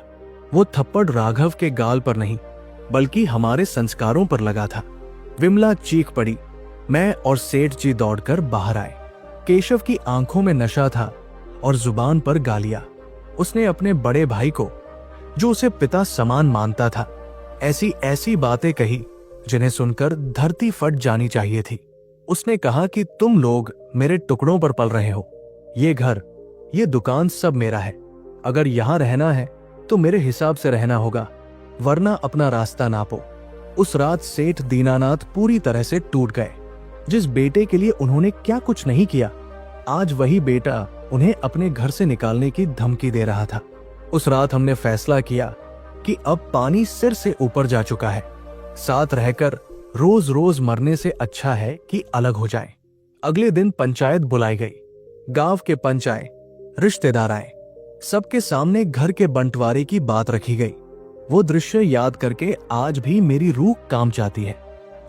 वो थप्पड़ राघव के गाल पर नहीं, बल्कि हमारे संस्कारों पर लगा था। विमला चीख पड़ी। मैं और सेठ जी दौड़कर बाहर आए। केशव की आंखों में नशा था और जुबान पर गालियां। उसने अपने बड़े भाई को, जो उसे पिता समान मानता था, ऐसी ऐसी बातें कही जिन्हें सुनकर धरती फट जानी चाहिए थी। उसने कहा कि तुम लोग मेरे टुकड़ों पर पल रहे हो। ये घर, ये दुकान सब मेरा है। अगर यहां रहना है तो मेरे हिसाब से रहना होगा, वरना अपना रास्ता नापो। उस रात सेठ दीनानाथ पूरी तरह से टूट गए। जिस बेटे के लिए उन्होंने क्या कुछ नहीं किया, आज वही बेटा उन्हें अपने घर से निकालने की धमकी दे रहा था। उस रात हमने फैसला किया कि अब पानी सिर से ऊपर जा चुका है। साथ रहकर रोज रोज मरने से अच्छा है कि अलग हो जाएं। अगले दिन पंचायत बुलाई गई। गांव के पंच आए, रिश्तेदार आए। सबके सामने घर के बंटवारे की बात रखी गई। वो दृश्य याद करके आज भी मेरी रूह कांप जाती है।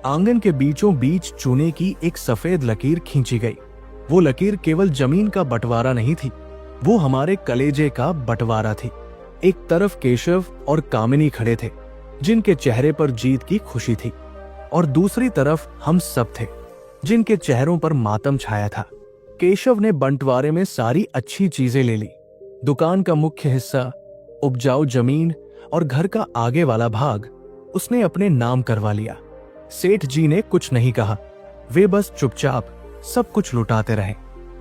आंगन के बीचों बीच चूने की एक सफेद लकीर खींची गई। वो लकीर केवल जमीन का बंटवारा नहीं थी, वो हमारे कलेजे का बंटवारा थी। एक तरफ केशव और कामिनी खड़े थे, जिनके चेहरे पर जीत की खुशी थी, और दूसरी तरफ हम सब थे, जिनके चेहरों पर मातम छाया था। केशव ने बंटवारे में सारी अच्छी चीजें ले ली। दुकान का मुख्य हिस्सा, उपजाऊ जमीन और घर का आगे वाला भाग उसने अपने नाम करवा लिया। सेठ जी ने कुछ नहीं कहा, वे बस चुपचाप सब कुछ लुटाते रहे।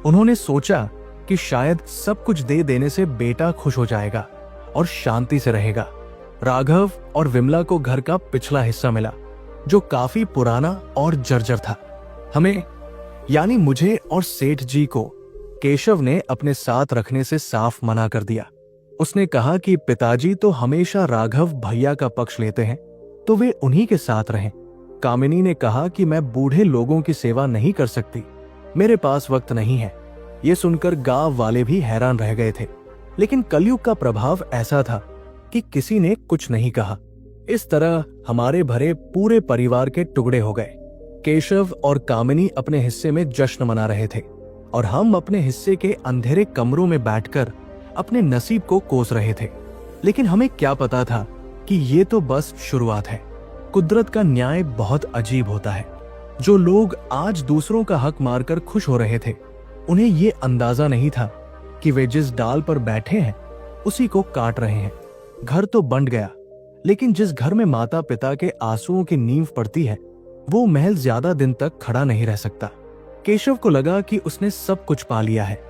उन्होंने सोचा कि शायद सब कुछ दे देने से बेटा खुश हो जाएगा और शांति से रहेगा। राघव और विमला को घर का पिछला हिस्सा मिला, जो काफी पुराना और जर्जर था। हमें, यानी मुझे और सेठ जी को, केशव ने अपने साथ रखने से साफ मना कर दिया। उसने कहा कि पिताजी तो हमेशा राघव भैया का पक्ष लेते हैं, तो वे उन्हीं के साथ रहें। कामिनी ने कहा कि मैं बूढ़े लोगों की सेवा नहीं कर सकती, मेरे पास वक्त नहीं है। ये सुनकर गांव वाले भी हैरान रह गए थे, लेकिन कलयुग का प्रभाव ऐसा था कि किसी ने कुछ नहीं कहा। इस तरह हमारे भरे पूरे परिवार के टुकड़े हो गए। केशव और कामिनी अपने हिस्से में जश्न मना रहे थे, और हम अपने हिस्से के अंधेरे कमरों में बैठकर अपने नसीब को कोस रहे थे। लेकिन हमें क्या पता था कि ये तो बस शुरुआत है। कुदरत का न्याय बहुत अजीब होता है। जो लोग आज दूसरों का हक मारकर खुश हो रहे थे, उन्हें ये अंदाजा नहीं था कि वे जिस डाल पर बैठे हैं उसी को काट रहे हैं। घर तो बंट गया, लेकिन जिस घर में माता पिता के आंसुओं की नींव पड़ती है, वो महल ज्यादा दिन तक खड़ा नहीं रह सकता। केशव को लगा कि उसने सब कुछ पा लिया है,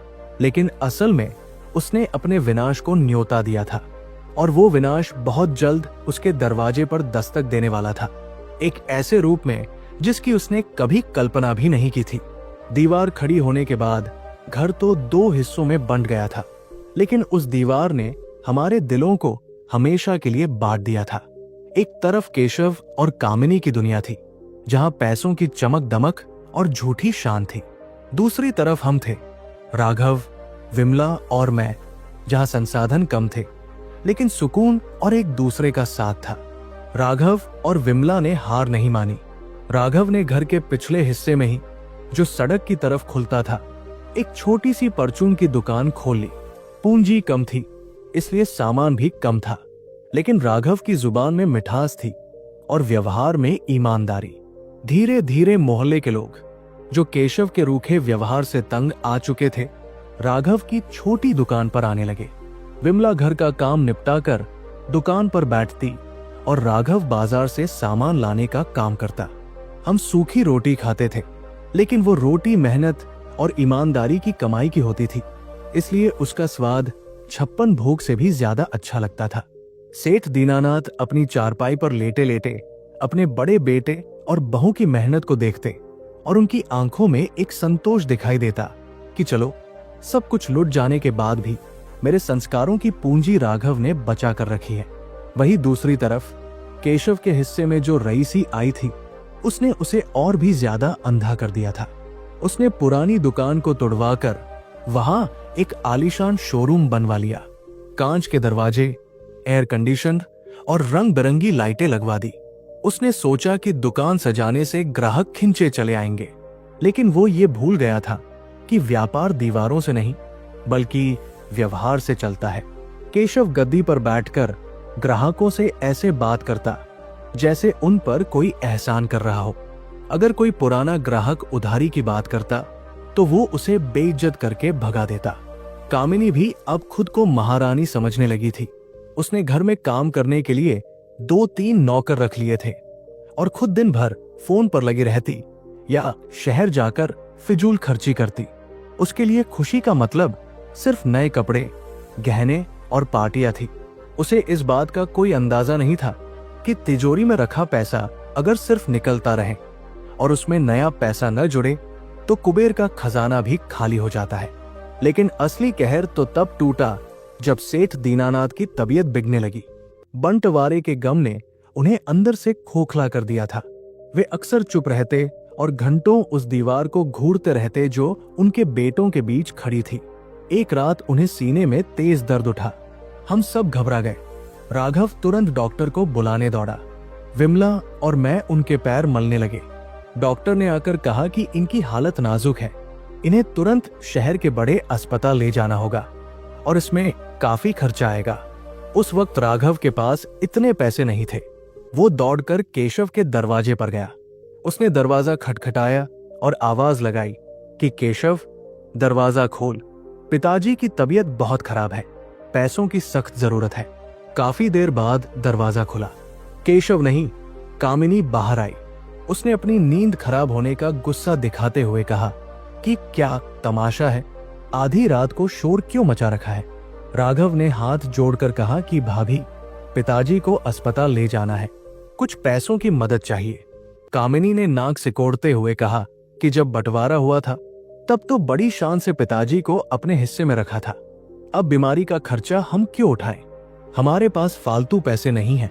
लेकिन असल में उसने अपने विनाश को न्योता दिया था, और वो विनाश बहुत जल्द उसके दरवाजे पर दस्तक देने वाला था, एक ऐसे रूप में जिसकी उसने कभी कल्पना भी नहीं की थी। दीवार खड़ी होने के बाद घर तो दो हिस्सों में बंट गया था, लेकिन उस दीवार ने हमारे दिलों को हमेशा के लिए बांट दिया था। एक तरफ केशव और कामिनी की दुनिया थी, जहां पैसों की चमक दमक और झूठी शान थी। दूसरी तरफ हम थे, राघव, विमला और मैं, जहां संसाधन कम थे, लेकिन सुकून और एक दूसरे का साथ था। राघव और विमला ने हार नहीं मानी। राघव ने घर के पिछले हिस्से में ही, जो सड़क की तरफ खुलता था, एक छोटी सी परचून की दुकान खोल ली। पूंजी कम थी, इसलिए सामान भी कम था, लेकिन राघव की जुबान में मिठास थी और व्यवहार में ईमानदारी। धीरे धीरे मोहल्ले के लोग, जो केशव के रूखे व्यवहार से तंग आ चुके थे, राघव की छोटी दुकान पर आने लगे। विमला घर का काम निपटाकर दुकान पर बैठती और राघव बाजार से सामान लाने का काम करता। हम सूखी रोटी खाते थे, लेकिन वो रोटी मेहनत और ईमानदारी की कमाई की होती थी, इसलिए उसका स्वाद 56 भोग से भी ज्यादा अच्छा लगता था। सेठ दीनानाथ अपनी चारपाई पर लेटे लेटे अपने बड़े बेटे और बहू की मेहनत को देखते और उनकी आंखों में एक संतोष दिखाई देता कि चलो, सब कुछ लुट जाने के बाद भी मेरे संस्कारों की पूंजी राघव ने बचा कर रखी है। वहीं दूसरी तरफ केशव के हिस्से में जो रईसी आई थी, उसने उसे और भी ज्यादा अंधा कर दिया था। उसने पुरानी दुकान को तुड़वाकर वहां एक आलीशान शोरूम बनवा लिया। कांच के दरवाजे, एयर कंडीशन और रंग बिरंगी लाइटें लगवा दी। उसने सोचा कि दुकान सजाने से ग्राहक खिंचे चले आएंगे, लेकिन वो ये भूल गया था कि व्यापार दीवारों से नहीं बल्कि व्यवहार से चलता है। केशव गद्दी पर बैठकर ग्राहकों से ऐसे बात करता जैसे उन पर कोई एहसान कर रहा हो। अगर कोई पुराना ग्राहक उधारी की बात करता तो वो उसे बेइज्जत करके भगा देता। कामिनी भी अब खुद को महारानी समझने लगी थी। उसने घर में काम करने के लिए 2-3 नौकर रख लिए थे और खुद दिन भर फोन पर लगी रहती या शहर जाकर फिजूल खर्ची करती। उसके लिए खुशी का मतलब सिर्फ नए कपड़े, गहने और पार्टियां थी। उसे इस बात का कोई अंदाजा नहीं था कि तिजोरी में रखा पैसा अगर सिर्फ निकलता रहे और उसमें नया पैसा न जुड़े तो कुबेर का खजाना भी खाली हो जाता है। लेकिन असली कहर तो तब टूटा जब सेठ दीनानाथ की तबीयत बिगड़ने लगी। बंटवारे के गम ने उन्हें अंदर से खोखला कर दिया था। वे अक्सर चुप रहते और घंटों उस दीवार को घूरते रहते जो उनके बेटों के बीच खड़ी थी। एक रात उन्हें सीने में तेज दर्द उठा। हम सब घबरा गए। राघव तुरंत डॉक्टर को बुलाने दौड़ा। विमला और मैं उनके पैर मलने लगे। डॉक्टर ने आकर कहा कि इनकी हालत नाजुक है, इन्हें तुरंत शहर के बड़े अस्पताल ले जाना होगा और इसमें काफी खर्चा आएगा। उस वक्त राघव के पास इतने पैसे नहीं थे। वो दौड़कर केशव के दरवाजे पर गया। उसने दरवाजा खटखटाया और आवाज लगाई कि केशव, दरवाजा खोल, पिताजी की तबीयत बहुत खराब है, पैसों की सख्त जरूरत है। काफी देर बाद दरवाजा खुला। केशव नहीं, कामिनी बाहर आई। उसने अपनी नींद खराब होने का गुस्सा दिखाते हुए कहा कि क्या तमाशा है, आधी रात को शोर क्यों मचा रखा है। राघव ने हाथ जोड़कर कहा कि भाभी, पिताजी को अस्पताल ले जाना है, कुछ पैसों की मदद चाहिए। कामिनी ने नाक सिकोड़ते हुए कहा कि जब बंटवारा हुआ था तब तो बड़ी शान से पिताजी को अपने हिस्से में रखा था, अब बीमारी का खर्चा हम क्यों उठाएं? हमारे पास फालतू पैसे नहीं हैं।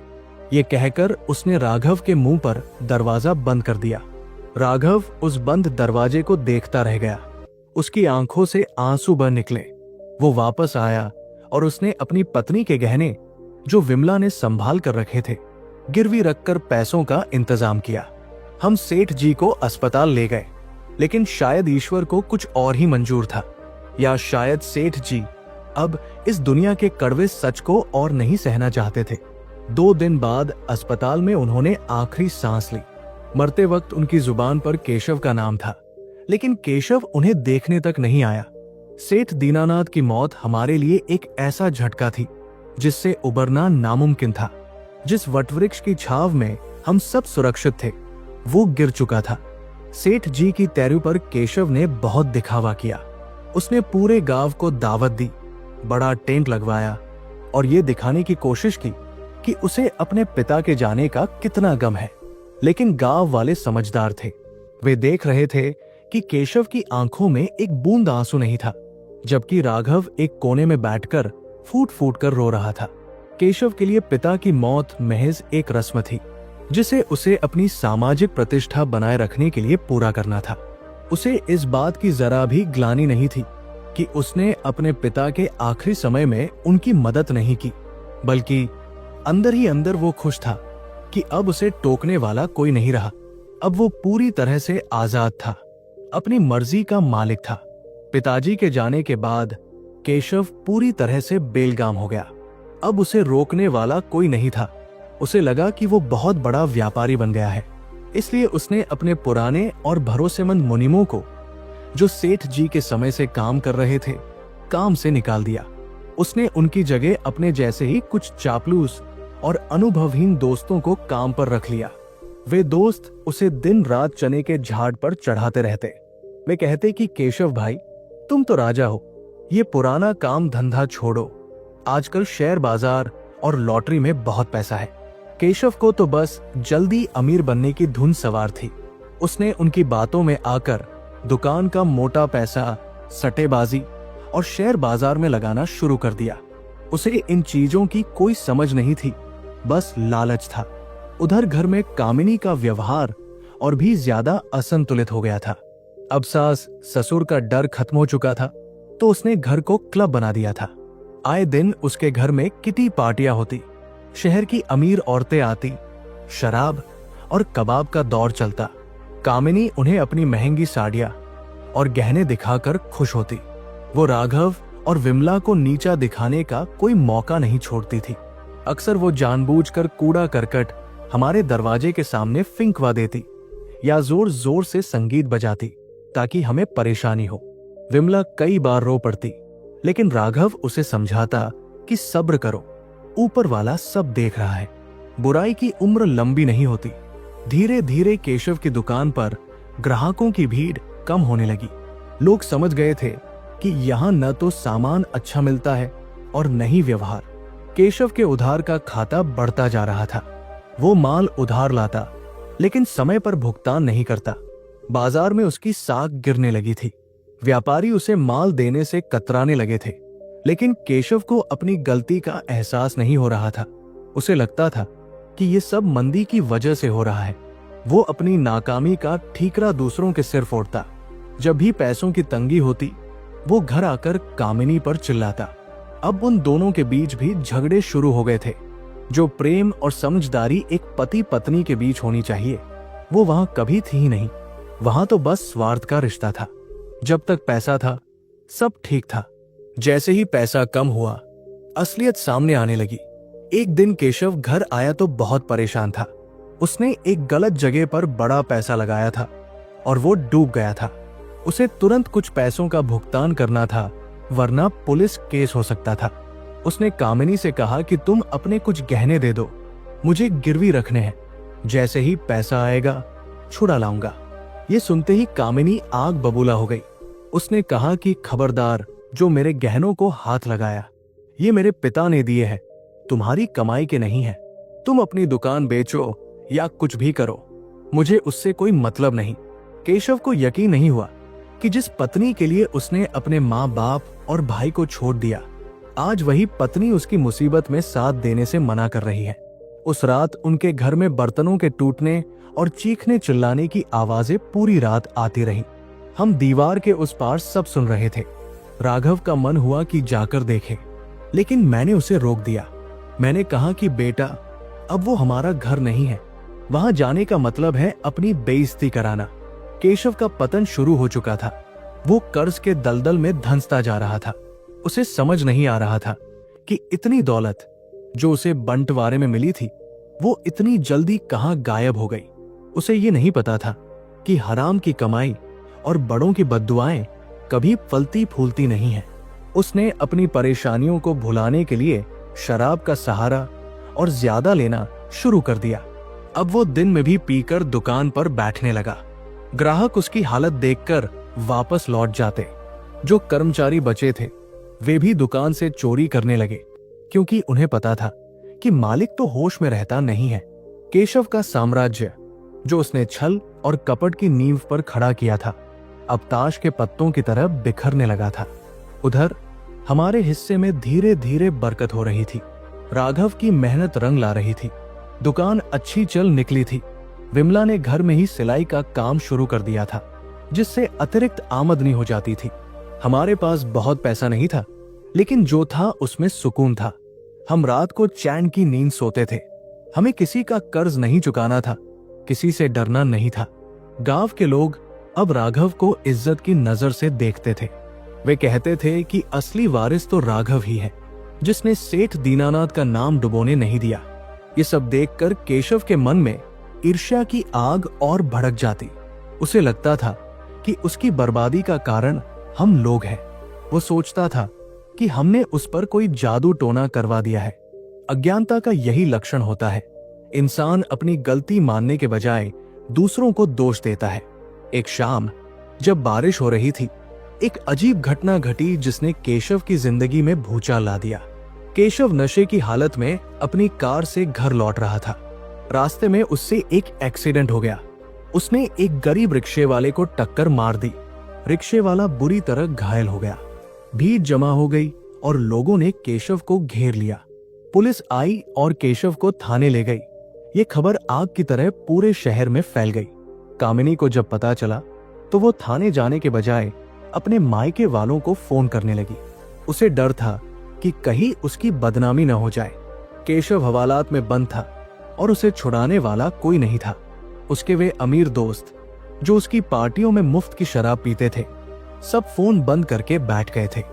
ये कहकर उसने राघव के मुंह पर दरवाजा बंद कर दिया। राघव उस बंद दरवाजे को देखता रह गया। उसकी आंखों से आंसू बह निकले। वो वापस आया और उसने अपनी पत्नी के गहने, जो विमला ने संभाल कर रखे थे, गिरवी रखकर पैसों का इंतजाम किया। हम सेठ जी को अस्पताल ले गए, लेकिन शायद ईश्वर को कुछ और ही मंजूर था, या शायद सेठ जी अब इस दुनिया के कड़वे सच को और नहीं सहना चाहते थे। 2 दिन बाद अस्पताल में उन्होंने आखिरी सांस ली। मरते वक्त उनकी जुबान पर केशव का नाम था, लेकिन केशव उन्हें देखने तक नहीं आया। सेठ दीनानाथ की मौत हमारे लिए एक ऐसा झटका थी जिससे उबरना नामुमकिन था। जिस वटवृक्ष की छाव में हम सब सुरक्षित थे, वो गिर चुका था। सेठ जी की तैरू पर केशव ने बहुत दिखावा किया। उसने पूरे गांव को दावत दी, बड़ा टेंट लगवाया और ये दिखाने की कोशिश की कि उसे अपने पिता के जाने का कितना गम है। लेकिन गांव वाले समझदार थे। वे देख रहे थे कि केशव की आंखों में एक बूंद आंसू नहीं था, जबकि राघव एक कोने में बैठकर फूट फूट कर रो रहा था। केशव के लिए पिता की मौत महज एक रस्म थी, जिसे उसे अपनी सामाजिक प्रतिष्ठा बनाए रखने के लिए पूरा करना था। उसे इस बात की जरा भी ग्लानि नहीं थी कि उसने अपने पिता के आखिरी समय में उनकी मदद नहीं की, बल्कि अंदर ही अंदर वो खुश था कि अब उसे टोकने वाला कोई नहीं रहा। अब वो पूरी तरह से आजाद था, अपनी मर्जी का मालिक था। पिताजी के जाने के बाद केशव पूरी तरह से बेलगाम हो गया। अब उसे रोकने वाला कोई नहीं था। उसे लगा कि वो बहुत बड़ा व्यापारी बन गया है। इसलिए उसने अपने पुराने और भरोसेमंद मुनिमों को, जो सेठ जी के समय से काम कर रहे थे, काम से निकाल दिया। उसने उनकी जगह अपने जैसे ही कुछ चापलूस और अनुभवहीन दोस्तों को काम पर रख लिया। वे दोस्त उसे दिन रात चने के झाड़ पर चढ़ाते रहते। वे कहते कि केशव भाई, तुम तो राजा हो, ये पुराना काम धंधा छोड़ो, आजकल शेयर बाजार और लॉटरी में बहुत पैसा है। केशव को तो बस जल्दी अमीर बनने की धुन सवार थी। उसने उनकी बातों में आकर दुकान का मोटा पैसा सट्टेबाजी और शेयर बाजार में लगाना शुरू कर दिया। उसे इन चीजों की कोई समझ नहीं थी, बस लालच था। उधर घर में कामिनी का व्यवहार और भी ज्यादा असंतुलित हो गया था। अब सास ससुर का डर खत्म हो चुका था, तो उसने घर को क्लब बना दिया था। आए दिन उसके घर में किटी पार्टियां होती, शहर की अमीर औरतें आती, शराब और कबाब का दौर चलता। कामिनी उन्हें अपनी महंगी साड़ियां और गहने दिखाकर खुश होती। वो राघव और विमला को नीचा दिखाने का कोई मौका नहीं छोड़ती थी। अक्सर वो जानबूझकर कूड़ा करकट हमारे दरवाजे के सामने फिंकवा देती या जोर जोर से संगीत बजाती ताकि हमें परेशानी हो। विमला कई बार रो पड़ती, लेकिन राघव उसे समझाता कि सब्र करो, ऊपर वाला सब देख रहा है। बुराई की उम्र लंबी नहीं होती। धीरे धीरे केशव की दुकान पर ग्राहकों की भीड़ कम होने लगी। लोग समझ गए थे कि यहाँ न तो सामान अच्छा मिलता है और न ही व्यवहार। केशव के उधार का खाता बढ़ता जा रहा था। वो माल उधार लाता, लेकिन समय पर भुगतान नहीं करता। बाजार में उसकी साख गिरने लगी थी। व्यापारी उसे माल देने से कतराने लगे थे, लेकिन केशव को अपनी गलती का एहसास नहीं हो रहा था। उसे लगता था कि ये सब मंदी की वजह से हो रहा है। वो अपनी नाकामी का ठीकरा दूसरों के सिर फोड़ता। जब भी पैसों की तंगी होती, वो घर आकर कामिनी पर चिल्लाता। अब उन दोनों के बीच भी झगड़े शुरू हो गए थे। जो प्रेम और समझदारी एक पति पत्नी के बीच होनी चाहिए, वो वहां कभी थी ही नहीं। वहां तो बस स्वार्थ का रिश्ता था। जब तक पैसा था, सब ठीक था। जैसे ही पैसा कम हुआ, असलियत सामने आने लगी। एक दिन केशव घर आया तो बहुत परेशान था। उसने एक गलत जगह पर बड़ा पैसा लगाया था और वो डूब गया था। उसे तुरंत कुछ पैसों का भुगतान करना था, वरना पुलिस केस हो सकता था। उसने कामिनी से कहा कि तुम अपने कुछ गहने दे दो, मुझे गिरवी रखने हैं। जैसे ही पैसा आएगा, छुड़ा लाऊंगा। ये सुनते ही कामिनी आग बबूला हो गई। उसने कहा कि खबरदार, जो मेरे गहनों को हाथ लगाया, ये मेरे पिता ने दिए हैं, तुम्हारी कमाई के नहीं है। तुम अपनी दुकान बेचो या कुछ भी करो, मुझे उससे कोई मतलब नहीं। केशव को यकीन नहीं हुआ कि जिस पत्नी के लिए उसने अपने माँ बाप और भाई को छोड़ दिया, आज वही पत्नी उसकी मुसीबत में साथ देने से मना कर रही है। उस रात उनके घर में बर्तनों के टूटने और चीखने चिल्लाने की आवाजें पूरी रात आती रहीं। हम दीवार के उस पार सब सुन रहे थे। राघव का मन हुआ कि जाकर देखे, लेकिन मैंने उसे रोक दिया। मैंने कहा कि बेटा, अब वो हमारा घर नहीं है। वहां जाने का मतलब है अपनी बेइज्जती कराना। केशव का पतन शुरू हो चुका था। वो कर्ज के दलदल में धंसता जा रहा था। उसे समझ नहीं आ रहा था कि इतनी दौलत जो उसे बंटवारे में मिली थी, वो इतनी जल्दी कहां गायब हो गई। उसे ये नहीं पता था कि हराम की कमाई और बड़ों की बद्दुआएं कभी फलती फूलती नहीं है। उसने अपनी परेशानियों को भुलाने के लिए शराब का सहारा और ज्यादा लेना शुरू कर दिया। अब वो दिन में भी पीकर दुकान पर बैठने लगा। ग्राहक उसकी हालत देखकर वापस लौट जाते। जो कर्मचारी बचे थे, वे भी दुकान से चोरी करने लगे, क्योंकि उन्हें पता था कि मालिक तो होश में रहता नहीं है। केशव का साम्राज्य, जो उसने छल और कपट की नींव पर खड़ा किया था, अब ताश के पत्तों की तरह बिखरने लगा था। उधर हमारे हिस्से में धीरे धीरे बरकत हो रही थी। राघव की मेहनत रंग ला रही थी। दुकान अच्छी चल निकली थी। विमला ने घर में ही सिलाई का काम शुरू कर दिया था, जिससे अतिरिक्त आमदनी हो जाती थी। हमारे पास बहुत पैसा नहीं था, लेकिन जो था उसमें सुकून था। हम रात को चैन की नींद सोते थे। हमें किसी का कर्ज नहीं चुकाना था, किसी से डरना नहीं था। गांव के लोग अब राघव को इज्जत की नजर से देखते थे। वे कहते थे कि असली वारिस तो राघव ही है, जिसने सेठ दीनानाथ का नाम डुबोने नहीं दिया। ये सब देखकर केशव के मन में ईर्ष्या की आग और भड़क जाती। उसे लगता था कि उसकी बर्बादी का कारण हम लोग हैं। वो सोचता था कि हमने उस पर कोई जादू टोना करवा दिया है। अज्ञानता का यही लक्षण होता है। इंसान अपनी गलती मानने के बजाय दूसरों को दोष देता है। एक शाम जब बारिश हो रही थी, एक अजीब घटना घटी जिसने केशव की जिंदगी में भूचाल ला दिया। केशव नशे की हालत में अपनी कार से घर लौट रहा था। रास्ते में उससे एक एक्सीडेंट हो गया। उसने एक गरीब रिक्शे वाले को टक्कर मार दी। रिक्शे वाला बुरी तरह घायल हो गया। भीड़ जमा हो गई और लोगों ने केशव को घेर लिया। पुलिस आई और केशव को थाने ले गई। ये खबर आग की तरह पूरे शहर में फैल गई। कामिनी को जब पता चला तो वो थाने जाने के बजाय अपने मायके वालों को फोन करने लगी। उसे डर था कि कहीं उसकी बदनामी न हो जाए। केशव हवालात में बंद था और उसे छुड़ाने वाला कोई नहीं था। उसके वे अमीर दोस्त जो उसकी पार्टियों में मुफ्त की शराब पीते थे, सब फोन बंद करके बैठ गए थे।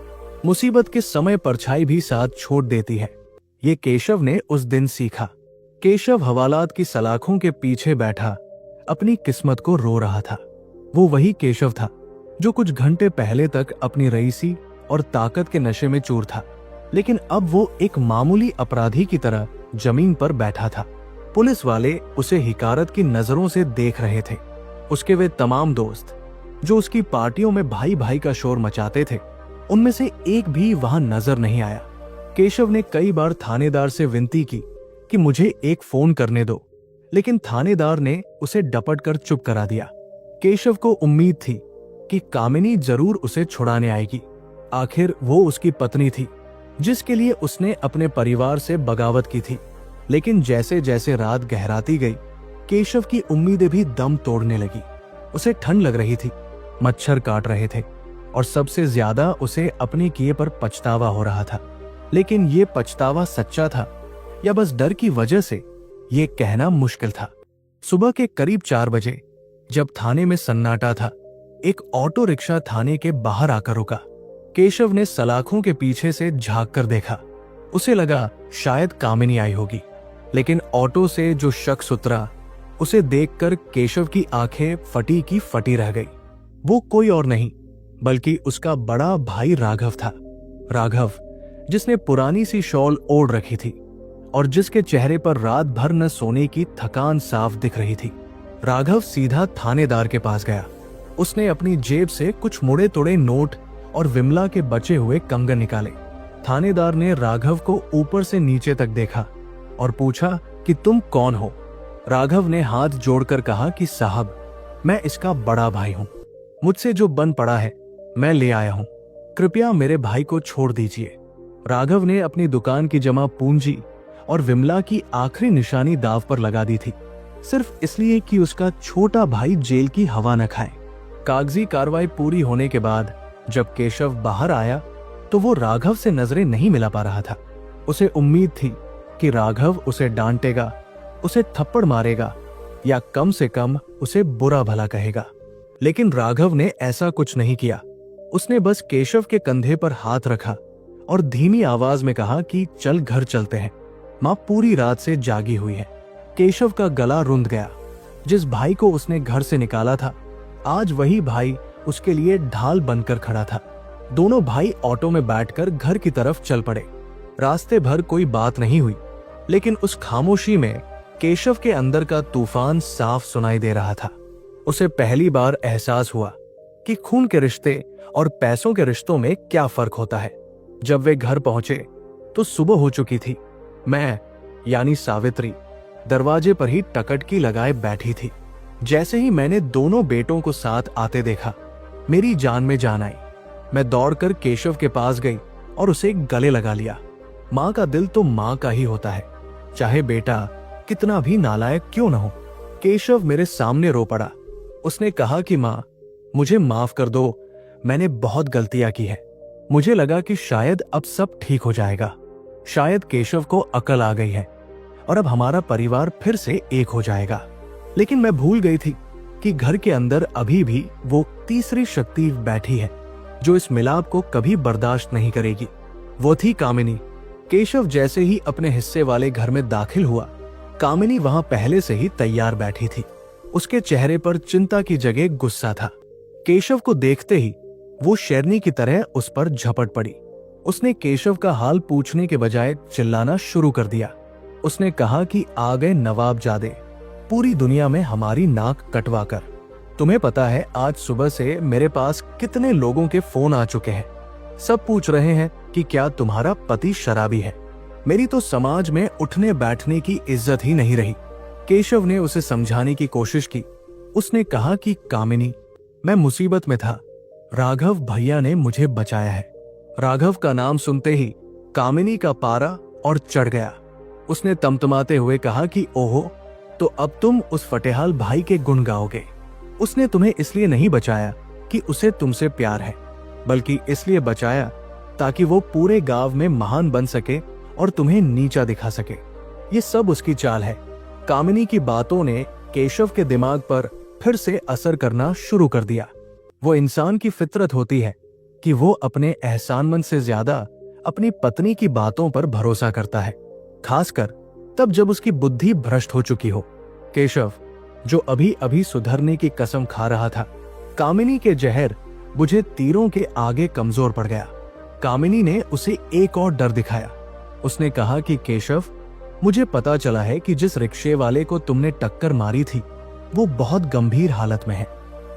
मुसीबत के समय परछाई भी साथ छोड़ देती है, ये केशव ने उस दिन सीखा। केशव हवालात की सलाखों के पीछे बैठा अपनी किस्मत को रो रहा था। वो वही केशव था जो कुछ घंटे पहले तक अपनी रईसी और ताकत के नशे में चूर था, लेकिन अब वो एक मामूली अपराधी की तरह जमीन पर बैठा था। पुलिस वाले उसे हिकारत की नजरों से देख रहे थे। उसके वे तमाम दोस्त जो उसकी पार्टियों में भाई भाई का शोर मचाते थे, उनमें से एक भी वहां नजर नहीं आया। केशव ने कई बार थानेदार से विनती की कि मुझे एक फोन करने दो, लेकिन थानेदार ने उसे डपट कर चुप करा दिया। केशव को उम्मीद थी कि कामिनी जरूर उसे छुड़ाने आएगी। आखिर वो उसकी पत्नी थी जिसके लिए उसने अपने परिवार से बगावत की थी। लेकिन जैसे जैसे रात गहराती गई, केशव की उम्मीदें भी दम तोड़ने लगी। उसे ठंड लग रही थी, मच्छर काट रहे थे और सबसे ज्यादा उसे अपने किए पर पछतावा हो रहा था। लेकिन ये पछतावा सच्चा था या बस डर की वजह से, ये कहना मुश्किल था। सुबह के करीब 4 बजे जब थाने में सन्नाटा था, एक ऑटो रिक्शा थाने के बाहर आकर रुका। केशव ने सलाखों के पीछे से झांक कर देखा। उसे लगा शायद कामिनी आई होगी, लेकिन ऑटो से जो शख्स उतरा उसे देखकर केशव की आंखें फटी की फटी रह गई। वो कोई और नहीं बल्कि उसका बड़ा भाई राघव था। राघव जिसने पुरानी सी शॉल ओढ़ रखी थी और जिसके चेहरे पर रात भर न सोने की थकान साफ दिख रही थी। राघव सीधा थानेदार के पास गया। उसने अपनी जेब से कुछ मुड़े तुड़े नोट और विमला के बचे हुए कंगन निकाले। थानेदार ने राघव को ऊपर से नीचे तक देखा और पूछा कि तुम कौन हो। राघव ने हाथ जोड़कर कहा कि साहब, मैं इसका बड़ा भाई हूं। मुझसे जो बन पड़ा है मैं ले आया हूं। कृपया मेरे भाई को छोड़ दीजिए। राघव ने अपनी दुकान की जमा पूंजी और विमला की आखिरी निशानी दांव पर लगा दी थी, सिर्फ इसलिए कि उसका छोटा भाई जेल की हवा न खाए। कागजी कार्रवाई पूरी होने के बाद जब केशव बाहर आया तो वो राघव से नजरें नहीं मिला पा रहा था। उसे उम्मीद थी कि राघव उसे डांटेगा, उसे थप्पड़ मारेगा या कम से कम उसे बुरा भला कहेगा, लेकिन राघव ने ऐसा कुछ नहीं किया। उसने बस केशव के कंधे पर हाथ रखा और धीमी आवाज में कहा कि चल घर चलते हैं, मां पूरी रात से जागी हुई है। केशव का गला रुंध गया। जिस भाई को उसने घर से निकाला था, आज वही भाई उसके लिए ढाल बनकर खड़ा था। दोनों भाई ऑटो में बैठकर घर की तरफ चल पड़े। रास्ते भर कोई बात नहीं हुई, लेकिन उस खामोशी में केशव के अंदर का तूफान साफ सुनाई दे रहा था। उसे पहली बार एहसास हुआ कि खून के रिश्ते और पैसों के रिश्तों में क्या फर्क होता है। जब वे घर पहुंचे तो सुबह हो चुकी थी। मैं यानी सावित्री दरवाजे पर ही टकटकी लगाए बैठी थी। जैसे ही मैंने दोनों बेटों को साथ आते देखा, मेरी जान में जान आई। मैं दौड़कर केशव के पास गई और उसे गले लगा लिया। माँ का दिल तो माँ का ही होता है, चाहे बेटा कितना भी नालायक क्यों न हो। केशव मेरे सामने रो पड़ा। उसने कहा कि माँ, मुझे माफ कर दो, मैंने बहुत गलतियां की है। मुझे लगा कि शायद अब सब ठीक हो जाएगा, शायद केशव को अकल आ गई है और अब हमारा परिवार फिर से एक हो जाएगा। लेकिन मैं भूल गई थी कि घर के अंदर अभी भी वो तीसरी शक्ति बैठी है जो इस मिलाप को कभी बर्दाश्त नहीं करेगी। वो थी कामिनी। केशव जैसे ही अपने हिस्से वाले घर में दाखिल हुआ, कामिनी वहां पहले से ही तैयार बैठी थी। उसके चेहरे पर चिंता की जगह गुस्सा था। केशव को देखते ही वो शेरनी की तरह उस पर झपट पड़ी। उसने केशव का हाल पूछने के बजाय चिल्लाना शुरू कर दिया। उसने कहा कि आ गए नवाबजादे, पूरी दुनिया में हमारी नाक कटवा कर। तुम्हें पता है आज सुबह से मेरे पास कितने लोगों के फोन आ चुके हैं। सब पूछ रहे हैं कि क्या तुम्हारा पति शराबी है। मेरी तो समाज में उठने बैठने की इज्जत ही नहीं रही। केशव ने उसे समझाने की कोशिश की। उसने कहा कि कामिनी, मैं मुसीबत में था, राघव भैया ने मुझे बचाया है। राघव का नाम सुनते ही कामिनी का पारा और चढ़ गया। उसने तमतमाते हुए कहा कि ओहो, तो अब तुम उस फटेहाल भाई के गुण गाओगे। उसने तुम्हें इसलिए नहीं बचाया कि उसे तुमसे प्यार है, बल्कि इसलिए बचाया ताकि वो पूरे गांव में महान बन सके और तुम्हें नीचा दिखा सके। ये सब उसकी चाल है। कामिनी की बातों ने केशव के दिमाग पर फिर से असर करना शुरू कर दिया। वो इंसान की फितरत होती है कि वो अपने एहसानमंद से ज्यादा अपनी पत्नी की बातों पर भरोसा करता है, खासकर तब जब उसकी बुद्धि भ्रष्ट हो चुकी हो। केशव, जो अभी अभी सुधरने की कसम खा रहा था, कामिनी के जहर बुझे तीरों के आगे कमजोर पड़ गया। कामिनी ने उसे एक और डर दिखाया। उसने कहा कि केशव, मुझे पता चला है कि जिस रिक्शे वाले को तुमने टक्कर मारी थी वो बहुत गंभीर हालत में है।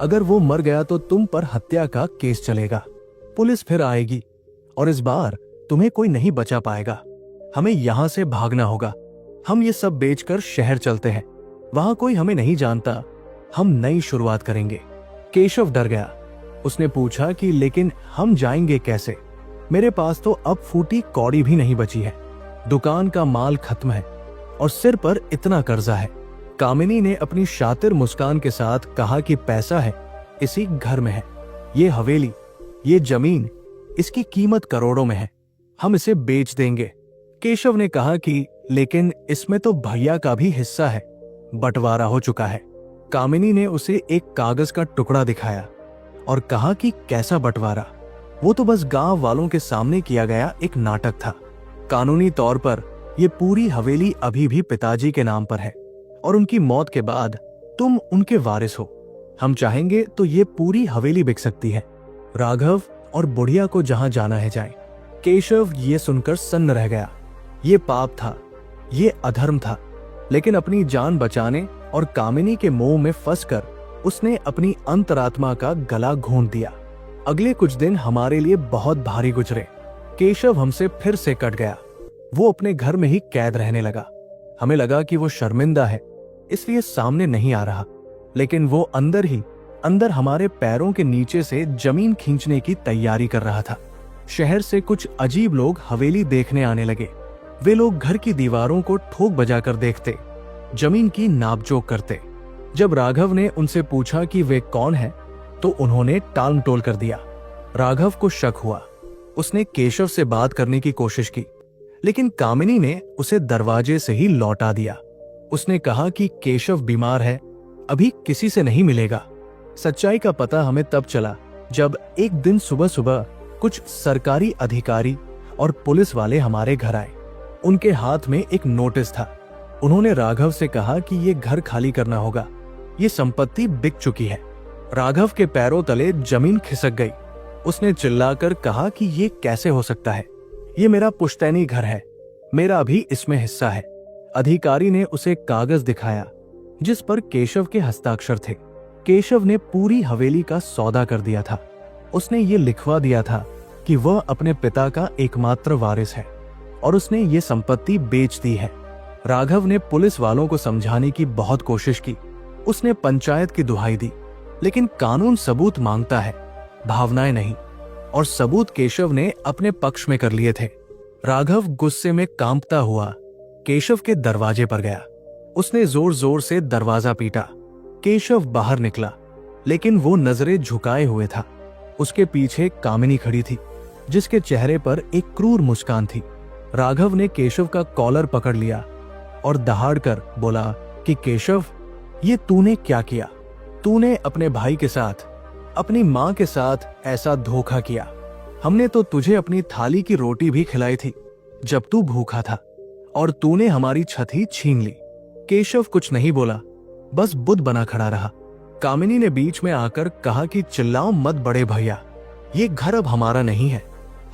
अगर वो मर गया तो तुम पर हत्या का केस चलेगा, पुलिस फिर आएगी और इस बार तुम्हें कोई नहीं बचा पाएगा। हमें यहां से भागना होगा। हम ये सब बेचकर शहर चलते हैं, वहां कोई हमें नहीं जानता, हम नई शुरुआत करेंगे। केशव डर गया। उसने पूछा कि लेकिन हम जाएंगे कैसे? मेरे पास तो अब फूटी कौड़ी भी नहीं बची है, दुकान का माल खत्म है और सिर पर इतना कर्जा है। कामिनी ने अपनी शातिर मुस्कान के साथ कहा कि पैसा है, इसी घर में है। ये हवेली, ये जमीन, इसकी कीमत करोड़ों में है, हम इसे बेच देंगे। केशव ने कहा कि लेकिन इसमें तो भैया का भी हिस्सा है, बंटवारा हो चुका है। कामिनी ने उसे एक कागज का टुकड़ा दिखाया और कहा कि कैसा बंटवारा? वो तो बस गांव वालों के सामने किया गया एक नाटक था। कानूनी तौर पर ये पूरी हवेली अभी भी पिताजी के नाम पर है और उनकी मौत के बाद तुम उनके वारिस हो। हम चाहेंगे तो ये पूरी हवेली बिक सकती है। राघव और बुढ़िया को जहां जाना है जाए। केशव ये सुनकर सन्न रह गया। ये पाप था, ये अधर्म था, लेकिन अपनी जान बचाने और कामिनी के मोह में फंसकर उसने अपनी अंतरात्मा का गला घोंट दिया। अगले कुछ दिन हमारे लिए बहुत भारी गुजरे। केशव हमसे फिर से कट गया। वो अपने घर में ही कैद रहने लगा। हमें लगा कि वो शर्मिंदा है, इसलिए सामने नहीं आ रहा, लेकिन वो अंदर ही अंदर हमारे पैरों के नीचे से जमीन खींचने की तैयारी कर रहा था। शहर से कुछ अजीब लोग हवेली देखने आने लगे। वे लोग घर की दीवारों को ठोक बजाकर देखते, जमीन की नापजोक करते। जब राघव ने उनसे पूछा कि वे कौन हैं, तो उन्होंने टालमटोल कर दिया। राघव को शक हुआ। उसने केशव से बात करने की कोशिश की, लेकिन कामिनी ने उसे दरवाजे से ही लौटा दिया। उसने कहा कि केशव बीमार है, अभी किसी से नहीं मिलेगा। सच्चाई का पता हमें तब चला जब एक दिन सुबह सुबह कुछ सरकारी अधिकारी और पुलिस वाले हमारे घर आए। उनके हाथ में एक नोटिस था। उन्होंने राघव से कहा कि ये घर खाली करना होगा, ये संपत्ति बिक चुकी है। राघव के पैरों तले जमीन खिसक गई। उसने चिल्लाकर कहा कि ये कैसे हो सकता है? ये मेरा पुश्तैनी घर है, मेरा भी इसमें हिस्सा है। अधिकारी ने उसे कागज दिखाया जिस पर केशव के हस्ताक्षर थे। केशव ने पूरी हवेली का सौदा कर दिया था। उसने ये लिखवा दिया था कि वह अपने पिता का एकमात्र वारिस है और उसने ये संपत्ति बेच दी है। राघव ने पुलिस वालों को समझाने की बहुत कोशिश की। उसने पंचायत की दुहाई दी, लेकिन कानून सबूत मांगता है, भावनाएं नहीं, और सबूत केशव ने अपने पक्ष में कर लिए थे। राघव गुस्से में कांपता हुआ केशव के दरवाजे पर गया। उसने जोर जोर से दरवाजा पीटा। केशव बाहर निकला, लेकिन वो नजरें झुकाए हुए था। उसके पीछे कामिनी खड़ी थी, जिसके चेहरे पर एक क्रूर मुस्कान थी। राघव ने केशव का कॉलर पकड़ लिया और दहाड़कर बोला कि केशव, ये तूने क्या किया? तूने अपने भाई के साथ, अपनी माँ के साथ ऐसा धोखा किया। हमने तो तुझे अपनी थाली की रोटी भी खिलाई थी जब तू भूखा था, और तूने हमारी छत ही छीन ली। केशव कुछ नहीं बोला, बस बुद्ध बना खड़ा रहा। कामिनी ने बीच में आकर कहा कि चिल्लाओ मत बड़े भैया, ये घर अब हमारा नहीं है,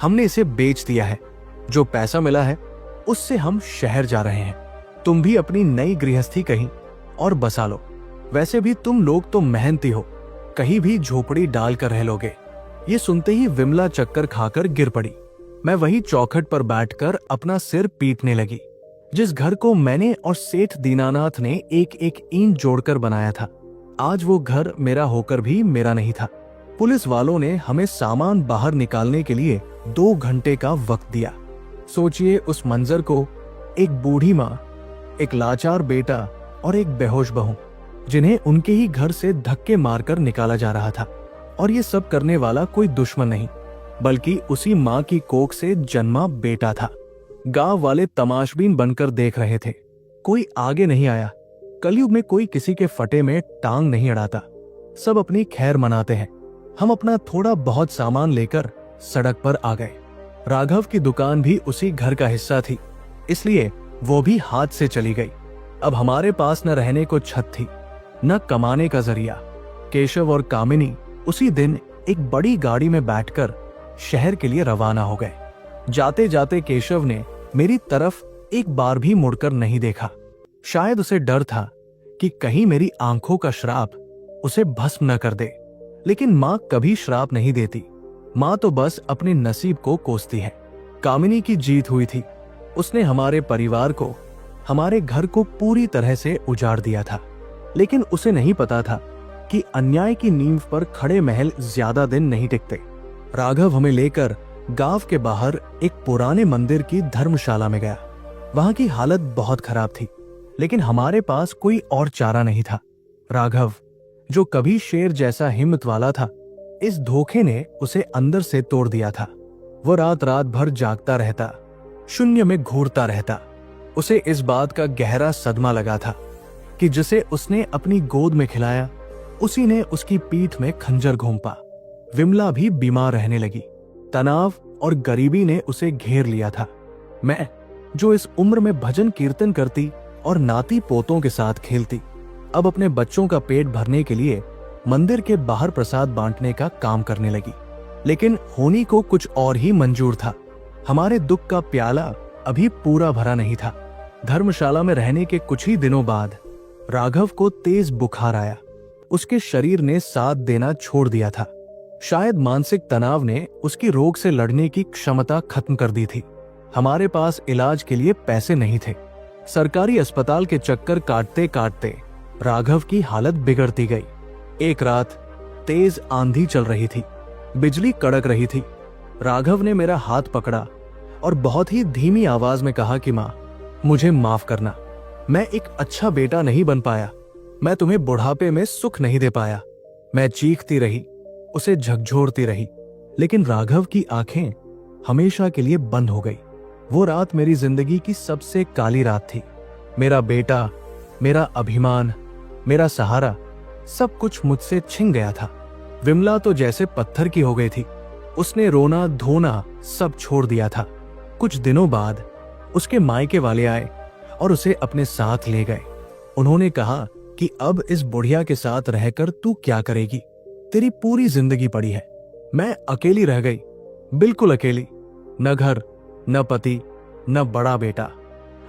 हमने इसे बेच दिया है। जो पैसा मिला है उससे हम शहर जा रहे हैं। तुम भी अपनी नई गृहस्थी कहीं और बसा लो। वैसे भी तुम लोग तो मेहनती हो, कहीं भी झोपड़ी डालकर रह लोगे। ये सुनते ही विमला चक्कर खाकर गिर पड़ी। मैं वही चौखट पर बैठकर अपना सिर पीटने लगी। जिस घर को मैंने और सेठ दीनानाथ ने एक एक ईंट जोड़कर बनाया था, आज वो घर मेरा होकर भी मेरा नहीं था। पुलिस वालों ने हमें सामान बाहर निकालने के लिए 2 घंटे का वक्त दिया। सोचिए उस मंजर को, एक बूढ़ी माँ, एक लाचार बेटा और एक बेहोश बहू, जिन्हें उनके ही घर से धक्के मारकर निकाला जा रहा था। और ये सब करने वाला कोई दुश्मन नहीं, बल्कि उसी माँ की कोख से जन्मा बेटा था। गांव वाले तमाशबीन बनकर देख रहे थे। कोई आगे नहीं आया। कलयुग में कोई किसी के फटे में टांग नहीं अड़ाता। सब अपनी खैर मनाते हैं। हम अपना थोड़ा बहुत सामान लेकर सड़क पर आ गए। राघव की दुकान भी उसी घर का हिस्सा थी, इसलिए वो भी हाथ से चली गई। अब हमारे पास न रहने को छत थी, न कमाने का जरिया। केशव और कामिनी उसी दिन एक बड़ी गाड़ी में बैठकर शहर के लिए रवाना हो गए। जाते जाते केशव ने मेरी तरफ एक बार भी मुड़कर नहीं देखा। शायद उसे डर था कि कहीं मेरी आंखों का श्राप उसे भस्म न कर दे। लेकिन माँ कभी श्राप नहीं देती। माँ तो बस अपने नसीब को कोसती है। कामिनी की जीत हुई थी। उसने हमारे परिवार को, हमारे घर को पूरी तरह से उजाड़ दिया था। लेकिन उसे नहीं पता था कि अन्याय की नींव पर खड़े महल ज्यादा दिन नहीं टिकते। राघव हमें लेकर गांव के बाहर एक पुराने मंदिर की धर्मशाला में गया। वहां की हालत बहुत खराब थी, लेकिन हमारे पास कोई और चारा नहीं था। राघव, जो कभी शेर जैसा हिम्मत वाला था, इस धोखे ने उसे अंदर से तोड़ दिया था। वो रात रात भर जागता रहता, शून्य में घूरता रहता। उसे इस बात का गहरा सदमा लगा था कि जिसे उसने अपनी गोद में खिलाया, उसी ने उसकी पीठ में खंजर घोंपा। विमला भी बीमार रहने लगी। तनाव और गरीबी ने उसे घेर लिया था। मैं, जो इस उम्र में भजन कीर्तन करती और नाती पोतों के साथ खेलती, अब अपने बच्चों का पेट भरने के लिए मंदिर के बाहर प्रसाद बांटने का काम करने लगी। लेकिन होनी को कुछ और ही मंजूर था। हमारे दुख का प्याला अभी पूरा भरा नहीं था। धर्मशाला में रहने के कुछ ही दिनों बाद राघव को तेज बुखार आया। उसके शरीर ने साथ देना छोड़ दिया था। शायद मानसिक तनाव ने उसकी रोग से लड़ने की क्षमता खत्म कर दी थी। हमारे पास इलाज के लिए पैसे नहीं थे। सरकारी अस्पताल के चक्कर काटते काटते राघव की हालत बिगड़ती गई। एक रात तेज आंधी चल रही थी, बिजली कड़क रही थी। राघव ने मेरा हाथ पकड़ा और बहुत ही धीमी आवाज में कहा कि माँ, मुझे माफ करना। मैं एक अच्छा बेटा नहीं बन पाया। मैं तुम्हें बुढ़ापे में सुख नहीं दे पाया। मैं चीखती रही, उसे झकझोरती रही, लेकिन राघव की आंखें हमेशा के लिए बंद हो गई। वो रात मेरी जिंदगी की सबसे काली रात थी। मेरा बेटा, मेरा अभिमान, मेरा सहारा, सब कुछ मुझसे छिन गया था। विमला तो जैसे पत्थर की हो गई थी। उसने रोना धोना सब छोड़ दिया था। कुछ दिनों बाद उसके मायके वाले आए और उसे अपने साथ ले गए। उन्होंने कहा कि अब इस बुढ़िया के साथ रहकर तू क्या करेगी, तेरी पूरी जिंदगी पड़ी है। मैं अकेली रह गई, बिल्कुल अकेली। न घर, न पति, न बड़ा बेटा,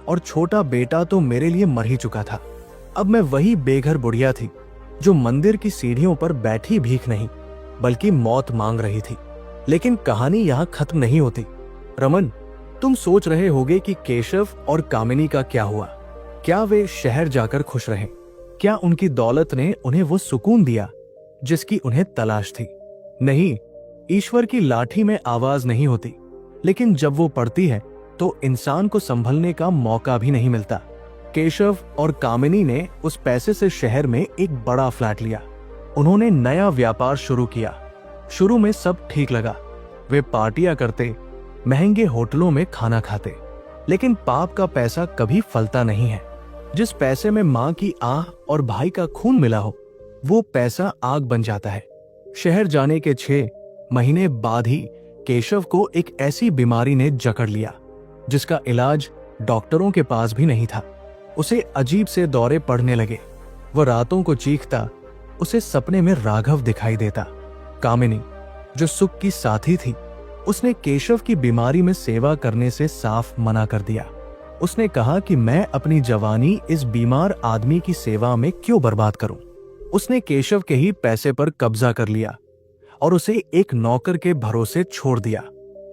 और छोटा बेटा तो मेरे लिए मर ही चुका था। अब मैं वही बेघर बुढ़िया थी जो मंदिर की सीढ़ियों पर बैठी भीख नहीं बल्कि मौत मांग रही थी। लेकिन कहानी यहाँ खत्म नहीं होती। रमन, तुम सोच रहे होगे कि केशव और कामिनी का क्या हुआ। क्या वे शहर जाकर खुश रहे? क्या उनकी दौलत ने उन्हें वो सुकून दिया जिसकी उन्हें तलाश थी? नहीं, ईश्वर की लाठी में आवाज नहीं होती, लेकिन जब वो पड़ती है तो इंसान को संभलने का मौका भी नहीं मिलता। केशव और कामिनी ने उस पैसे से शहर में एक बड़ा फ्लैट लिया। उन्होंने नया व्यापार शुरू किया। शुरू में सब ठीक लगा। वे पार्टियां करते, महंगे होटलों में खाना खाते, लेकिन पाप का पैसा कभी फलता नहीं है। जिस पैसे में माँ की आह और भाई का खून मिला हो, वो पैसा आग बन जाता है। शहर जाने के 6 महीने बाद ही केशव को एक ऐसी बीमारी ने जकड़ लिया जिसका इलाज डॉक्टरों के पास भी नहीं था। उसे अजीब से दौरे पड़ने लगे। वह रातों को चीखता, उसे सपने में राघव दिखाई देता। कामिनी, जो सुख की साथी थी, उसने केशव की बीमारी में सेवा करने से साफ मना कर दिया। उसने कहा कि मैं अपनी जवानी इस बीमार आदमी की सेवा में क्यों बर्बाद करूं। उसने केशव के ही पैसे पर कब्जा कर लिया और उसे एक नौकर के भरोसे छोड़ दिया।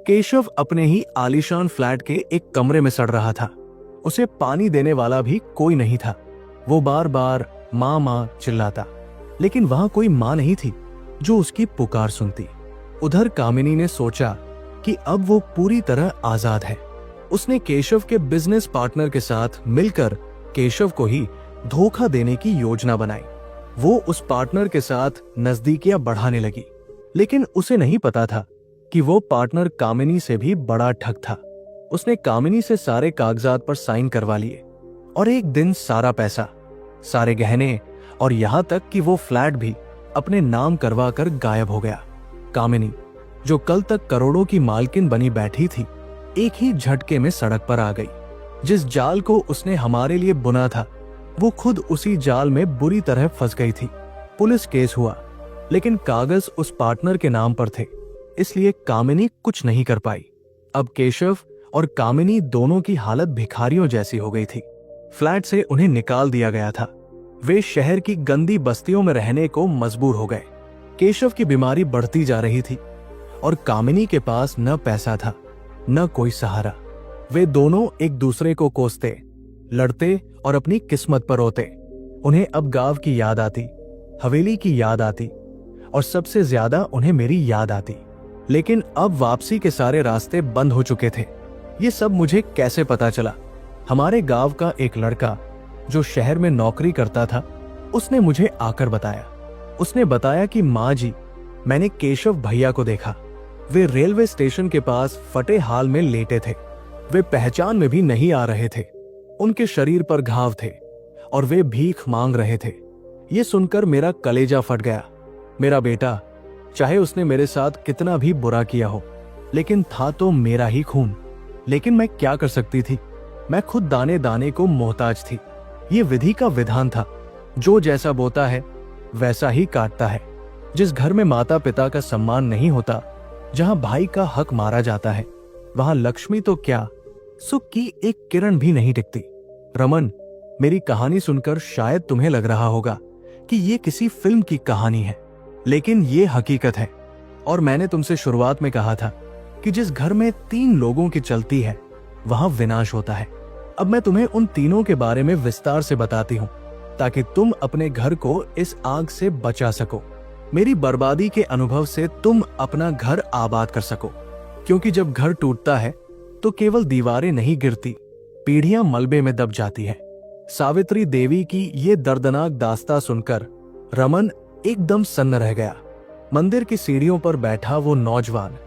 केशव अपने ही आलीशान फ्लैट के एक कमरे में सड़ रहा था। उसे पानी देने वाला भी कोई नहीं था। वो बार बार माँ माँ चिल्लाता, लेकिन वहां कोई माँ नहीं थी जो उसकी पुकार सुनती। उधर कामिनी ने सोचा कि अब वो पूरी तरह आजाद है। उसने केशव के बिजनेस पार्टनर के साथ मिलकर केशव को ही धोखा देने की योजना बनाई। वो उस पार्टनर के साथ नजदीकियां बढ़ाने लगी, लेकिन उसे नहीं पता था कि वो पार्टनर कामिनी से भी बड़ा ठग था। उसने कामिनी से सारे कागजात पर साइन करवा लिए और एक दिन सारा पैसा, सारे गहने और यहां तक कि वो फ्लैट भी अपने नाम करवा कर गायब हो गया। कामिनी, जो कल तक करोड़ों की मालकिन बनी बैठी थी, एक ही झटके में सड़क पर आ गई। जिस जाल को उसने हमारे लिए बुना था, वो खुद उसी जाल में बुरी तरह फंस गई थी। पुलिस केस हुआ, लेकिन कागज उस पार्टनर के नाम पर थे, इसलिए कामिनी कुछ नहीं कर पाई। अब केशव और कामिनी दोनों की हालत भिखारियों जैसी हो गई थी। फ्लैट से उन्हें निकाल दिया गया था। वे शहर की गंदी बस्तियों में रहने को मजबूर हो गए। केशव की बीमारी बढ़ती जा रही थी और कामिनी के पास न पैसा था न कोई सहारा। वे दोनों एक दूसरे को कोसते, लड़ते और अपनी किस्मत पर रोते। उन्हें अब गांव की याद आती, हवेली की याद आती और सबसे ज्यादा उन्हें मेरी याद आती। लेकिन अब वापसी के सारे रास्ते बंद हो चुके थे। ये सब मुझे कैसे पता चला? हमारे गांव का एक लड़का जो शहर में नौकरी करता था, उसने मुझे आकर बताया। उसने बताया कि माँ जी, मैंने केशव भैया को देखा। वे रेलवे स्टेशन के पास फटे हाल में लेटे थे। वे पहचान में भी नहीं आ रहे थे। उनके शरीर पर घाव थे और वे भीख मांग रहे थे। ये सुनकर मेरा कलेजा फट गया। मेरा बेटा, चाहे उसने मेरे साथ कितना भी बुरा किया हो, लेकिन था तो मेरा ही खून। लेकिन मैं क्या कर सकती थी? मैं खुद दाने दाने को मोहताज थी। ये विधि का विधान था। जो जैसा बोता है वैसा ही काटता है। जिस घर में माता पिता का सम्मान नहीं होता, जहां भाई का हक मारा जाता है, वहां लक्ष्मी तो क्या, सुख की एक किरण भी नहीं टिकती। रमन, मेरी कहानी सुनकर शायद तुम्हें लग रहा होगा कि ये किसी फिल्म की कहानी है, लेकिन ये हकीकत है। और मैंने तुमसे शुरुआत में कहा था कि जिस घर में 3 लोगों की चलती है, वहां विनाश होता है। अब मैं तुम्हें उन तीनों के बारे में विस्तार से बताती हूँ, ताकि तुम अपने घर को इस आग से बचा सको। मेरी बर्बादी के अनुभव से तुम अपना घर आबाद कर सको। क्योंकि जब घर टूटता है तो केवल दीवारें नहीं गिरती, पीढ़ियां मलबे में दब जाती है। सावित्री देवी की ये दर्दनाक दास्तां सुनकर रमन एकदम सन्न रह गया। मंदिर की सीढ़ियों पर बैठा वो नौजवान,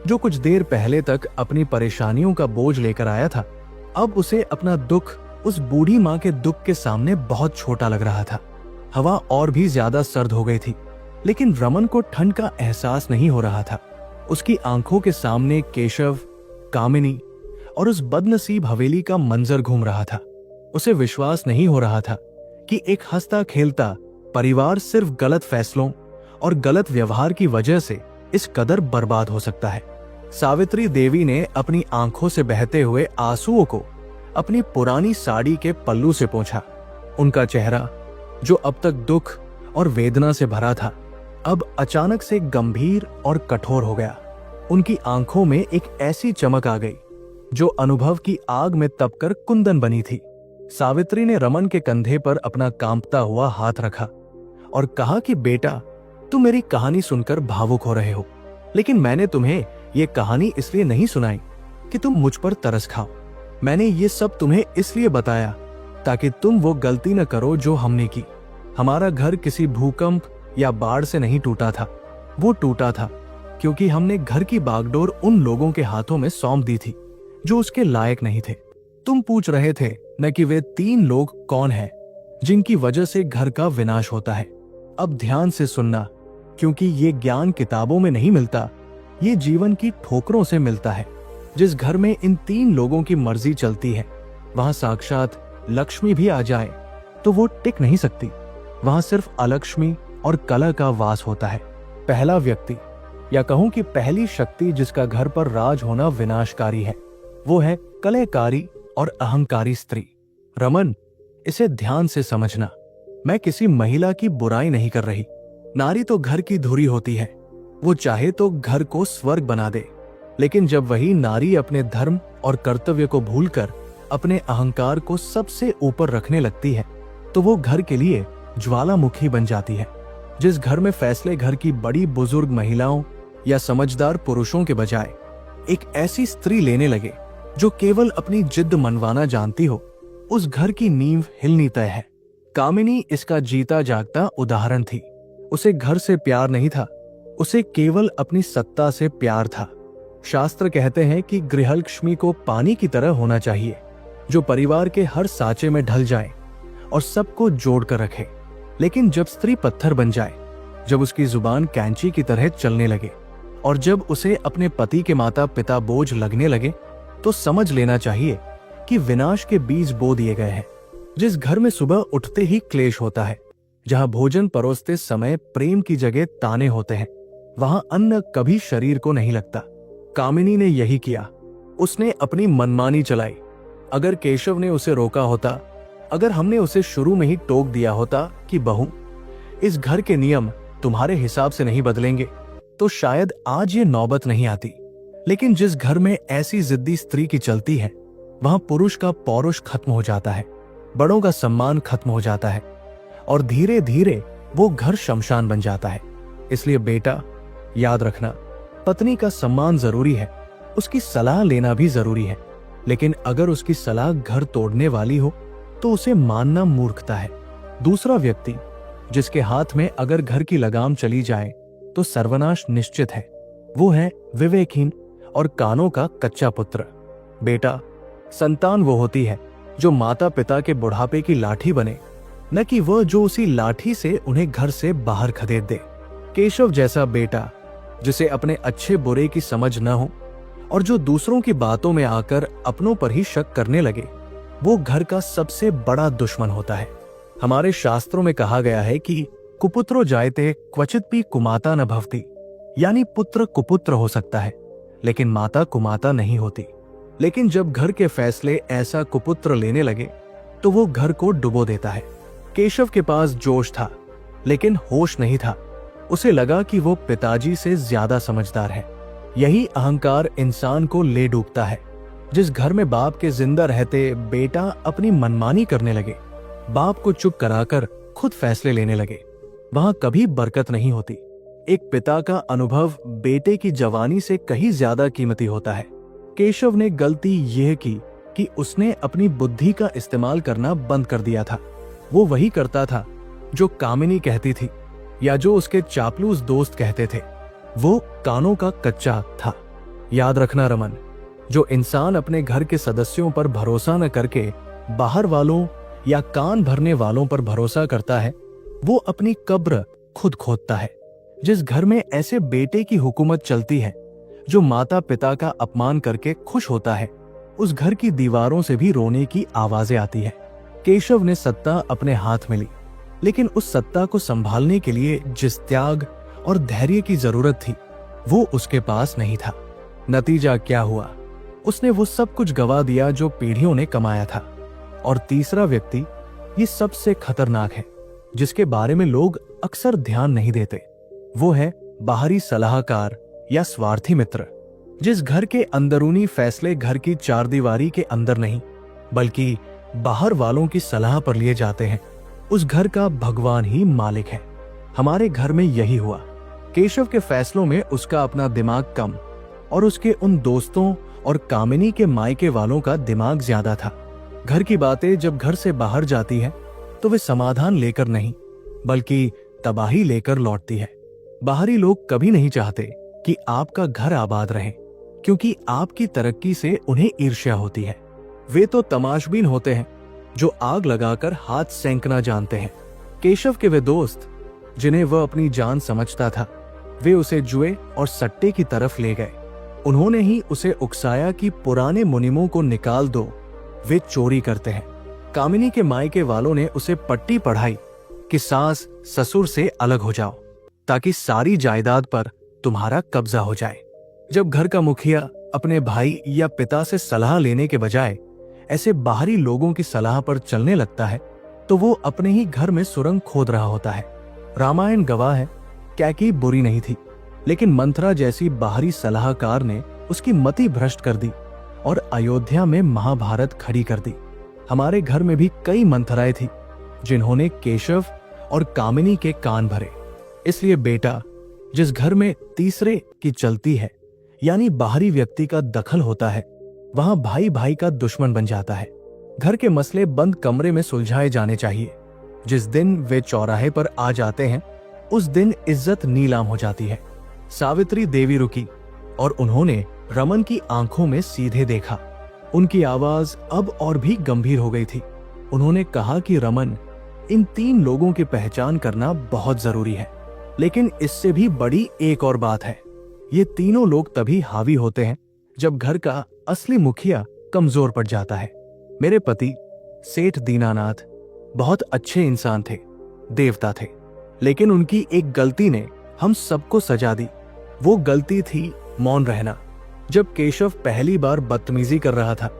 जो कुछ देर पहले तक अपनी परेशानियों का बोझ लेकर आया था, अब उसे अपना दुख उस बूढ़ी माँ के दुख के सामने बहुत छोटा लग रहा था। हवा और भी ज्यादा सर्द हो गई थी, लेकिन रमन को ठंड का एहसास नहीं हो रहा था। उसकी आंखों के सामने केशव, कामिनी और उस बदनसीब हवेली का मंजर घूम रहा था। उसे विश्वास नहीं हो रहा था कि एक हंसता खेलता परिवार सिर्फ गलत फैसलों और गलत व्यवहार की वजह से इस कदर बर्बाद हो सकता है। सावित्री देवी ने अपनी आंखों से बहते हुए आंसुओं को अपनी पुरानी साड़ी के पल्लू से पोंछा। उनका चेहरा, जो अब तक दुख और वेदना से भरा था, अब अचानक से गंभीर और कठोर हो गया। उनकी आंखों में एक ऐसी चमक आ गई जो अनुभव की आग में तपकर कुंदन बनी थी। सावित्री ने रमन के कंधे पर अपना कांपता हुआ हाथ रखा और कहा कि बेटा, तुम मेरी कहानी सुनकर भावुक हो रहे हो, लेकिन मैंने तुम्हें ये कहानी इसलिए नहीं सुनाई कि तुम मुझ पर तरस खाओ। मैंने ये सब तुम्हें इसलिए बताया ताकि तुम वो गलती न करो जो हमने की। हमारा घर किसी भूकंप या बाढ़ से नहीं टूटा था। वो टूटा था क्योंकि हमने घर की बागडोर उन लोगों के हाथों में सौंप दी थी जो उसके लायक नहीं थे। तुम पूछ रहे थे न कि वे 3 लोग कौन हैं जिनकी वजह से घर का विनाश होता है। अब ध्यान से सुनना, क्योंकि ये ज्ञान किताबों में नहीं मिलता, ये जीवन की ठोकरों से मिलता है। जिस घर में इन 3 लोगों की मर्जी चलती है, वहां साक्षात लक्ष्मी भी आ जाए तो वो टिक नहीं सकती। वहां सिर्फ अलक्ष्मी और कलह का वास होता है। पहला व्यक्ति या कहूं कि पहली शक्ति जिसका घर पर राज होना विनाशकारी है, वो है कलहकारी और अहंकारी स्त्री। रमन, इसे ध्यान से समझना। मैं किसी महिला की बुराई नहीं कर रही। नारी तो घर की धुरी होती है, वो चाहे तो घर को स्वर्ग बना दे, लेकिन जब वही नारी अपने धर्म और कर्तव्य को भूलकर अपने अहंकार को सबसे ऊपर रखने लगती है, तो वो घर के लिए ज्वालामुखी बन जाती है। जिस घर में फैसले घर की बड़ी बुजुर्ग महिलाओं या समझदार पुरुषों के बजाय एक ऐसी स्त्री लेने लगे जो केवल अपनी जिद मनवाना जानती हो, उस घर की नींव हिलनी तय है। कामिनी इसका जीता जागता उदाहरण थी। उसे घर से प्यार नहीं था, उसे केवल अपनी सत्ता से प्यार था। शास्त्र कहते हैं कि गृहलक्ष्मी को पानी की तरह होना चाहिए, जो परिवार के हर सांचे में ढल जाए और सबको जोड़ कर रखे। लेकिन जब स्त्री पत्थर बन जाए, जब उसकी जुबान कैंची की तरह चलने लगे और जब उसे अपने पति के माता पिता बोझ लगने लगे, तो समझ लेना चाहिए कि विनाश के बीज बो दिए गए हैं। जिस घर में सुबह उठते ही क्लेश होता है, जहां भोजन परोसते समय प्रेम की जगह ताने होते हैं, वहां अन्न कभी शरीर को नहीं लगता। कामिनी ने यही किया। उसने अपनी मनमानी चलाई। अगर केशव ने उसे रोका होता, अगर हमने उसे शुरू में ही टोक दिया होता कि बहू, इस घर के नियम तुम्हारे हिसाब से नहीं बदलेंगे, तो शायद आज ये नौबत नहीं आती। लेकिन जिस घर में ऐसी जिद्दी स्त्री की चलती है, वहां पुरुष का पौरुष खत्म हो जाता है, बड़ों का सम्मान खत्म हो जाता है और धीरे धीरे वो घर शमशान बन जाता है। इसलिए बेटा, याद रखना, पत्नी का सम्मान जरूरी है, उसकी सलाह लेना भी जरूरी है, लेकिन अगर उसकी सलाह घर तोड़ने वाली हो तो उसे मानना मूर्खता है। दूसरा व्यक्ति जिसके हाथ में अगर घर की लगाम चली जाए तो सर्वनाश निश्चित है, वो है विवेकहीन और कानों का कच्चा पुत्र। बेटा, संतान वो होती है जो माता पिता के बुढ़ापे की लाठी बने, न कि वह जो उसी लाठी से उन्हें घर से बाहर खदेड़ दे। केशव जैसा बेटा जिसे अपने अच्छे बुरे की समझ न हो और जो दूसरों की बातों में आकर अपनों पर ही शक करने लगे, वो घर का सबसे बड़ा दुश्मन होता है। हमारे शास्त्रों में कहा गया है कि कुपुत्रो जायते क्वचित कुमाता न भवति, यानी पुत्र कुपुत्र हो सकता है लेकिन माता कुमाता नहीं होती। लेकिन जब घर के फैसले ऐसा कुपुत्र लेने लगे तो वो घर को डुबो देता है। केशव के पास जोश था लेकिन होश नहीं था। उसे लगा कि वो पिताजी से ज्यादा समझदार है। यही अहंकार इंसान को ले डूबता है। जिस घर में बाप के जिंदा रहते बेटा अपनी मनमानी करने लगे, बाप को चुप कराकर खुद फैसले लेने लगे, वहां कभी बरकत नहीं होती। एक पिता का अनुभव बेटे की जवानी से कहीं ज्यादा कीमती होता है। केशव ने गलती यह की कि उसने अपनी बुद्धि का इस्तेमाल करना बंद कर दिया था। वो वही करता था जो कामिनी कहती थी या जो उसके चापलूस दोस्त कहते थे। वो कानों का कच्चा था। याद रखना रमन, जो इंसान अपने घर के सदस्यों पर भरोसा न करके बाहर वालों या कान भरने वालों पर भरोसा करता है, वो अपनी कब्र खुद खोदता है। जिस घर में ऐसे बेटे की हुकूमत चलती है जो माता पिता का अपमान करके खुश होता है, उस घर की दीवारों से भी रोने की आवाजें आती है। केशव ने सत्ता अपने हाथ में ली, लेकिन उस सत्ता को संभालने के लिए जिस त्याग और धैर्य की जरूरत थी, वो उसके पास नहीं था। नतीजा क्या हुआ? उसने वो सब कुछ गवा दिया जो पीढ़ियों ने कमाया था। और तीसरा व्यक्ति, ये सबसे खतरनाक है, जिसके बारे में लोग अक्सर ध्यान नहीं देते, वो है बाहरी सलाहकार या स्वार्थी मित्र। जिस घर के अंदरूनी फैसले घर की चारदीवारी के अंदर नहीं बल्कि बाहर वालों की सलाह पर लिए जाते हैं, उस घर का भगवान ही मालिक है। हमारे घर में यही हुआ। केशव के फैसलों में उसका अपना दिमाग कम और उसके उन दोस्तों और कामिनी के मायके वालों का दिमाग ज्यादा था। घर की बातें जब घर से बाहर जाती है तो वे समाधान लेकर नहीं बल्कि तबाही लेकर लौटती है। बाहरी लोग कभी नहीं चाहते कि आपका घर आबाद रहे, क्योंकि आपकी तरक्की से उन्हें ईर्ष्या होती है। वे तो तमाशबीन होते हैं जो आग लगाकर हाथ सेंकना जानते हैं। केशव के वे दोस्त जिन्हें वह अपनी जान समझता था, वे उसे जुए और सट्टे की तरफ ले गए। उन्होंने ही उसे उकसाया कि पुराने मुनिमों को निकाल दो, वे चोरी करते हैं। कामिनी के मायके वालों ने उसे पट्टी पढ़ाई कि सास ससुर से अलग हो जाओ, ताकि सारी जायदाद पर तुम्हारा कब्जा हो जाए। जब घर का मुखिया अपने भाई या पिता से सलाह लेने के बजाय ऐसे बाहरी लोगों की सलाह पर चलने लगता है तो वो अपने ही घर में सुरंग खोद रहा होता है। रामायण गवाह है, कैकेयी बुरी नहीं थी, लेकिन मंथरा जैसी बाहरी सलाहकार ने उसकी मति भ्रष्ट कर दी और अयोध्या में महाभारत खड़ी कर दी। हमारे घर में भी कई मंथराएं थी जिन्होंने केशव और कामिनी के कान भरे। इसलिए बेटा, जिस घर में तीसरे की चलती है यानी बाहरी व्यक्ति का दखल होता है, वहां भाई भाई का दुश्मन बन जाता है। घर के मसले बंद कमरे में सुलझाए जाने चाहिए। जिस दिन वे चौराहे पर आ जाते हैं उस दिन इज्जत नीलाम हो जाती है। सावित्री देवी रुकी और उन्होंने रमन की आंखों में सीधे देखा। उनकी आवाज अब और भी गंभीर हो गई थी। उन्होंने कहा कि रमन, इन 3 लोगों की पहचान करना बहुत जरूरी है, लेकिन इससे भी बड़ी एक और बात है। ये तीनों लोग तभी हावी होते हैं जब घर का असली मुखिया कमजोर पड़ जाता है। मेरे पति सेठ दीनानाथ बहुत अच्छे इंसान थे, देवता थे, लेकिन उनकी एक गलती ने हम सबको सजा दी। वो गलती थी मौन रहना। जब केशव पहली बार बदतमीजी कर रहा था,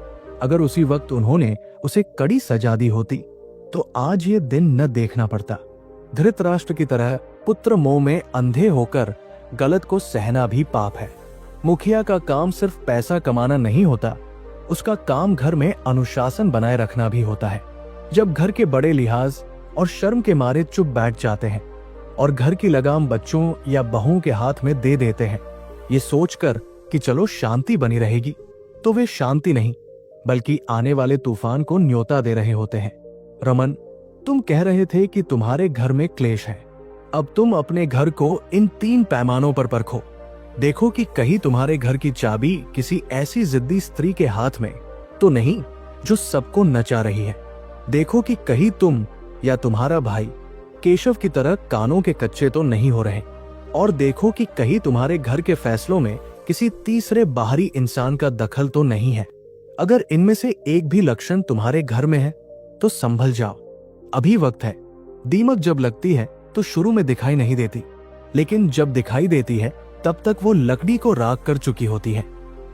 अगर उसी वक्त उन्होंने उसे कड़ी सजा दी होती तो आज ये दिन न देखना पड़ता। धृतराष्ट्र की तरह पुत्र मोह में अंधे होकर गलत को सहना भी पाप है। मुखिया का काम सिर्फ पैसा कमाना नहीं होता, उसका काम घर में अनुशासन बनाए रखना भी होता है। जब घर के बड़े लिहाज और शर्म के मारे चुप बैठ जाते हैं और घर की लगाम बच्चों या बहुओं के हाथ में दे देते हैं, ये सोचकर कि चलो शांति बनी रहेगी, तो वे शांति नहीं बल्कि आने वाले तूफान को न्योता दे रहे होते हैं। रमन, तुम कह रहे थे कि तुम्हारे घर में क्लेश है। अब तुम अपने घर को इन 3 पैमानों पर परखो। देखो कि कहीं तुम्हारे घर की चाबी किसी ऐसी जिद्दी स्त्री के हाथ में तो नहीं जो सबको नचा रही है। देखो कि कहीं तुम या तुम्हारा भाई केशव की तरह कानों के कच्चे तो नहीं हो रहे। और देखो कि कहीं तुम्हारे घर के फैसलों में किसी तीसरे बाहरी इंसान का दखल तो नहीं है। अगर इनमें से एक भी लक्षण तुम्हारे घर में है तो संभल जाओ, अभी वक्त है। दीमक जब लगती है तो शुरू में दिखाई नहीं देती, लेकिन जब दिखाई देती है तब तक वो लकड़ी को राख कर चुकी होती है।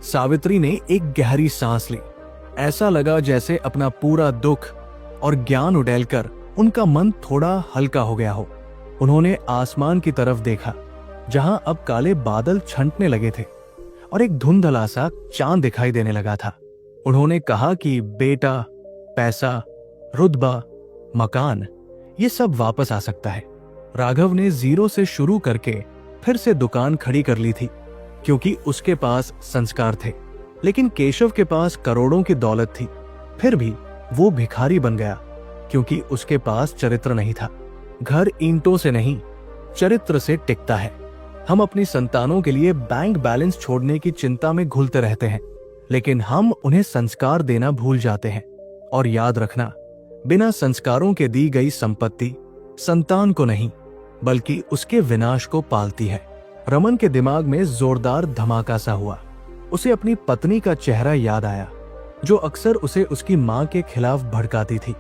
सावित्री ने एक गहरी सांस ली। ऐसा लगा जैसे अपना पूरा दुख और ज्ञान उड़ेलकर उनका मन थोड़ा हल्का हो गया हो। उन्होंने आसमान की तरफ देखा, जहां अब काले बादल छंटने लगे थे और एक धुंधला सा चांद दिखाई देने लगा था। उन्होंने कहा कि बेटा, पैसा, रुतबा, मकान, ये सब वापस आ सकता है। राघव ने 0 से शुरू करके फिर से दुकान खड़ी कर ली थी, क्योंकि उसके पास संस्कार थे। लेकिन केशव के पास करोड़ों की दौलत थी, फिर भी वो भिखारी बन गया, क्योंकि उसके पास चरित्र नहीं था। घर ईंटों से नहीं, चरित्र से टिकता है। हम अपनी संतानों के लिए बैंक बैलेंस छोड़ने की चिंता में घुलते रहते हैं, लेकिन हम उन्हें संस्कार देना भूल जाते हैं। और याद रखना, बिना संस्कारों के दी गई संपत्ति संतान को नहीं बल्कि उसके विनाश को पालती है। रमन के दिमाग में जोरदार धमाका सा हुआ। उसे अपनी पत्नी का चेहरा याद आया, जो अक्सर उसे उसकी मां के खिलाफ भड़काती थी।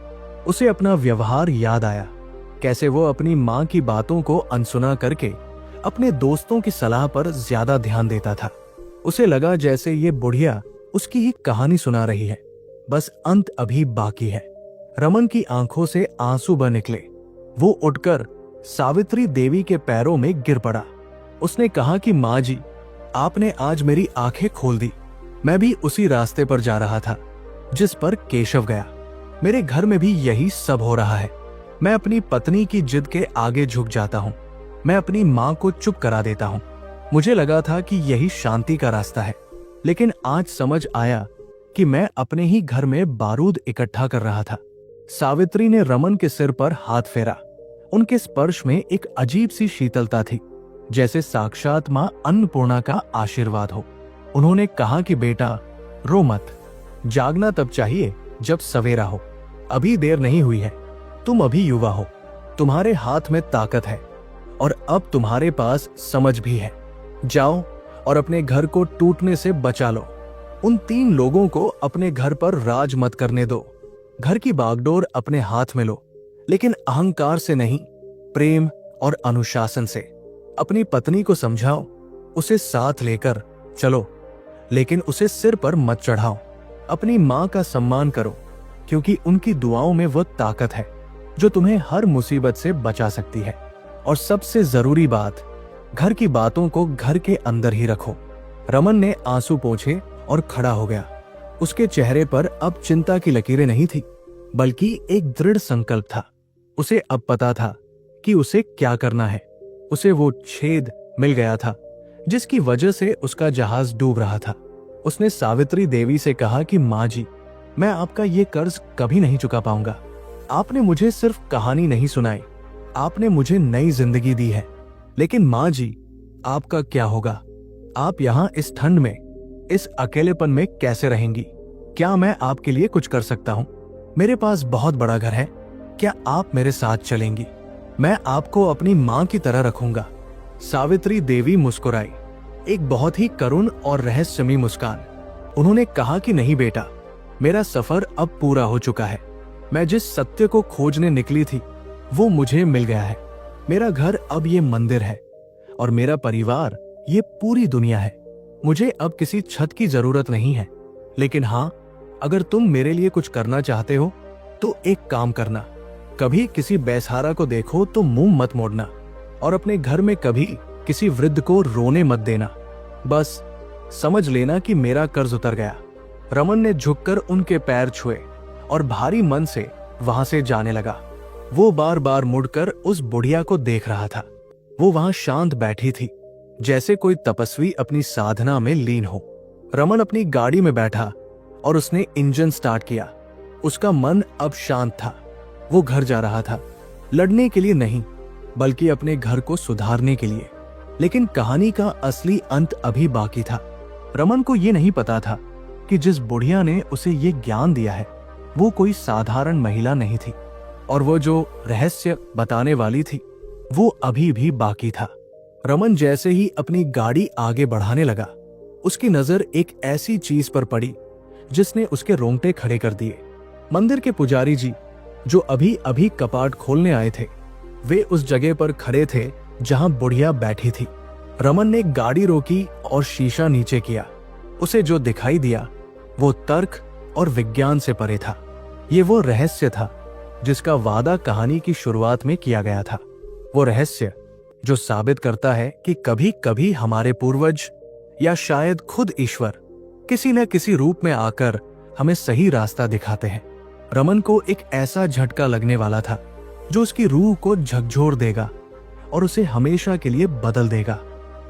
उसे अपना व्यवहार याद आया, कैसे वो अपनी मां की बातों को अनसुना करके अपने दोस्तों की सलाह पर ज्यादा ध्यान देता था। उसे लगा जैसे ये बुढ़िया उसकी ही कहानी सुना रही है, बस अंत अभी बाकी है। रमन की आंखों से आंसू बह निकले। वो उठकर सावित्री देवी के पैरों में गिर पड़ा। उसने कहा कि माँ जी, आपने आज मेरी आंखें खोल दी। मैं भी उसी रास्ते पर जा रहा था जिस पर केशव गया। मेरे घर में भी यही सब हो रहा है। मैं अपनी पत्नी की जिद के आगे झुक जाता हूँ। मैं अपनी माँ को चुप करा देता हूँ। मुझे लगा था कि यही शांति का रास्ता है, लेकिन आज समझ आया कि मैं अपने ही घर में बारूद इकट्ठा कर रहा था। सावित्री ने रमन के सिर पर हाथ फेरा। उनके स्पर्श में एक अजीब सी शीतलता थी, जैसे साक्षात मां अन्नपूर्णा का आशीर्वाद हो। उन्होंने कहा कि बेटा, रो मत। जागना तब चाहिए जब सवेरा हो। अभी देर नहीं हुई है। तुम अभी युवा हो, तुम्हारे हाथ में ताकत है और अब तुम्हारे पास समझ भी है। जाओ और अपने घर को टूटने से बचा लो। उन 3 लोगों को अपने घर पर राज मत करने दो। घर की बागडोर अपने हाथ में लो, लेकिन अहंकार से नहीं, प्रेम और अनुशासन से। अपनी पत्नी को समझाओ उसे साथ लेकर चलो, लेकिन उसे सिर पर मत चढ़ाओ। अपनी माँ का सम्मान करो, क्योंकि उनकी दुआओं में वो ताकत है जो तुम्हें हर मुसीबत से बचा सकती है। और सबसे जरूरी बात, घर की बातों को घर के अंदर ही रखो। रमन ने आंसू पोंछे और खड़ा हो गया। उसके चेहरे पर अब चिंता की लकीरें नहीं थी, बल्कि एक दृढ़ संकल्प था। उसे अब पता था कि उसे क्या करना है। उसे वो छेद मिल गया था जिसकी वजह से उसका जहाज डूब रहा था। उसने सावित्री देवी से कहा कि माँ जी, मैं आपका ये कर्ज कभी नहीं चुका पाऊंगा। आपने मुझे सिर्फ कहानी नहीं सुनाई, आपने मुझे नई जिंदगी दी है। लेकिन माँ जी, आपका क्या होगा? आप यहाँ इस ठंड में, इस अकेलेपन में कैसे रहेंगी? क्या मैं आपके लिए कुछ कर सकता हूँ? मेरे पास बहुत बड़ा घर है, क्या आप मेरे साथ चलेंगी? मैं आपको अपनी माँ की तरह रखूंगा। सावित्री देवी मुस्कुराई, एक बहुत ही करुण और रहस्यमयी मुस्कान। उन्होंने कहा कि नहीं बेटा, मेरा सफर अब पूरा हो चुका है। मैं जिस सत्य को खोजने निकली थी वो मुझे मिल गया है। मेरा घर अब ये मंदिर है और मेरा परिवार ये पूरी दुनिया है। मुझे अब किसी छत की जरूरत नहीं है। लेकिन हाँ, अगर तुम मेरे लिए कुछ करना चाहते हो तो एक काम करना, कभी किसी बेसहारा को देखो तो मुंह मत मोड़ना, और अपने घर में कभी किसी वृद्ध को रोने मत देना। बस समझ लेना कि मेरा कर्ज उतर गया। रमन ने झुककर उनके पैर छुए और भारी मन से वहां से जाने लगा। वो बार बार मुड़कर उस बुढ़िया को देख रहा था। वो वहां शांत बैठी थी, जैसे कोई तपस्वी अपनी साधना में लीन हो। रमन अपनी गाड़ी में बैठा और उसने इंजन स्टार्ट किया। उसका मन अब शांत था। वो घर जा रहा था, लड़ने के लिए नहीं, बल्कि अपने घर को सुधारने के लिए। लेकिन कहानी का असली अंत अभी बाकी था। रमन को ये नहीं पता था कि जिस बुढ़िया ने उसे ये ज्ञान दिया है वो कोई साधारण महिला नहीं थी, और वो जो रहस्य बताने वाली थी वो अभी भी बाकी था। रमन जैसे ही अपनी गाड़ी आगे बढ़ाने लगा, उसकी नजर एक ऐसी चीज पर पड़ी जिसने उसके रोंगटे खड़े कर दिए। मंदिर के पुजारी जी, जो अभी अभी कपाट खोलने आए थे, वे उस जगह पर खड़े थे जहां बुढ़िया बैठी थी। रमन ने गाड़ी रोकी और शीशा नीचे किया। उसे जो दिखाई दिया वो तर्क और विज्ञान से परे था। ये वो रहस्य था जिसका वादा कहानी की शुरुआत में किया गया था। वो रहस्य जो साबित करता है कि कभी कभी हमारे पूर्वज, या शायद खुद ईश्वर, किसी न किसी रूप में आकर हमें सही रास्ता दिखाते हैं। रमन को एक ऐसा झटका लगने वाला था जो उसकी रूह को झकझोर देगा और उसे हमेशा के लिए बदल देगा।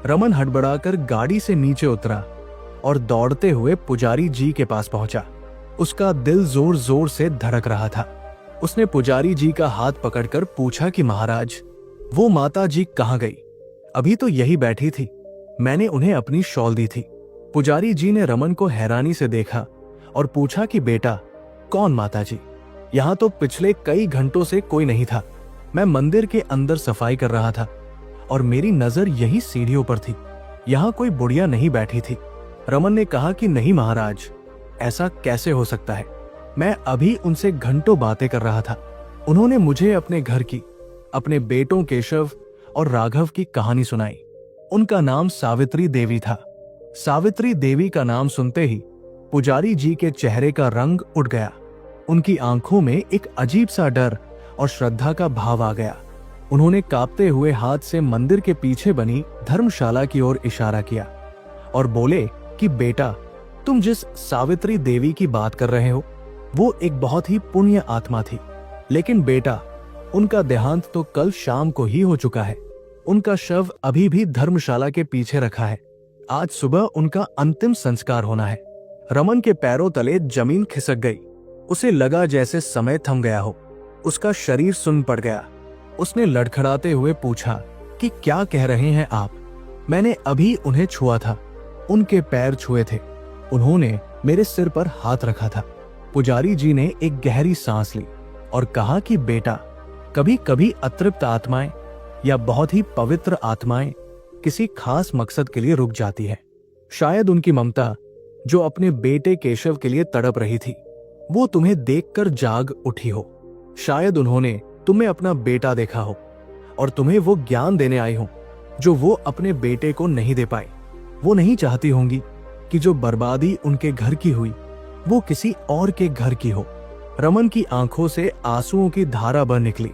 रमन हड़बड़ाकर गाड़ी से नीचे उतरा और दौड़ते हुए पुजारी जी के पास पहुंचा। उसका दिल जोर जोर से धड़क रहा था। उसने पुजारी जी का हाथ पकड़कर पूछा कि महाराज, वो माता जी कहाँ गई? अभी तो यही बैठी थी, मैंने उन्हें अपनी शॉल दी थी। पुजारी जी ने रमन को हैरानी से देखा और पूछा कि बेटा, कौन माता जी? यहाँ तो पिछले कई घंटों से कोई नहीं था। मैं मंदिर के अंदर सफाई कर रहा था और मेरी नजर यही सीढ़ियों पर थी। यहाँ कोई बुढ़िया नहीं बैठी थी। रमन ने कहा कि नहीं महाराज, ऐसा कैसे हो सकता है? मैं अभी उनसे घंटों बातें कर रहा था। उन्होंने मुझे अपने घर की, अपने बेटों केशव और राघव की कहानी सुनाई। उनका नाम सावित्री देवी था। सावित्री देवी का नाम सुनते ही पुजारी जी के चेहरे का रंग उठ गया। उनकी आंखों में एक अजीब सा डर और श्रद्धा का भाव आ गया। उन्होंने कांपते हुए हाथ से मंदिर के पीछे बनी धर्मशाला की ओर इशारा किया और बोले कि बेटा, तुम जिस सावित्री देवी की बात कर रहे हो वो एक बहुत ही पुण्य आत्मा थी। लेकिन बेटा, उनका देहांत तो कल शाम को ही हो चुका है। उनका शव अभी भी धर्मशाला के पीछे रखा है। आज सुबह उनका अंतिम संस्कार होना है। रमन के पैरों तले जमीन खिसक गई। उसे लगा जैसे समय थम गया हो। उसका शरीर सुन्न पड़ गया। उसने लड़खड़ाते हुए पूछा कि क्या कह रहे हैं आप? मैंने अभी उन्हें छुआ था, उनके पैर छुए थे। उन्होंने मेरे सिर पर हाथ रखा था। पुजारी जी ने एक गहरी सांस ली और कहा कि बेटा, कभी कभी अतृप्त आत्माएं या बहुत ही पवित्र आत्माएं किसी खास मकसद के लिए रुक जाती है। शायद उनकी ममता, जो अपने बेटे केशव के लिए तड़प रही थी, वो तुम्हें देखकर जाग उठी हो। शायद उन्होंने तुम्हें अपना बेटा देखा हो और तुम्हें वो ज्ञान देने आई हो जो वो अपने बेटे को नहीं दे पाई। वो नहीं चाहती होंगी कि जो बर्बादी उनके घर की हुई वो किसी और के घर की हो। रमन की आंखों से आंसुओं की धारा बह निकली।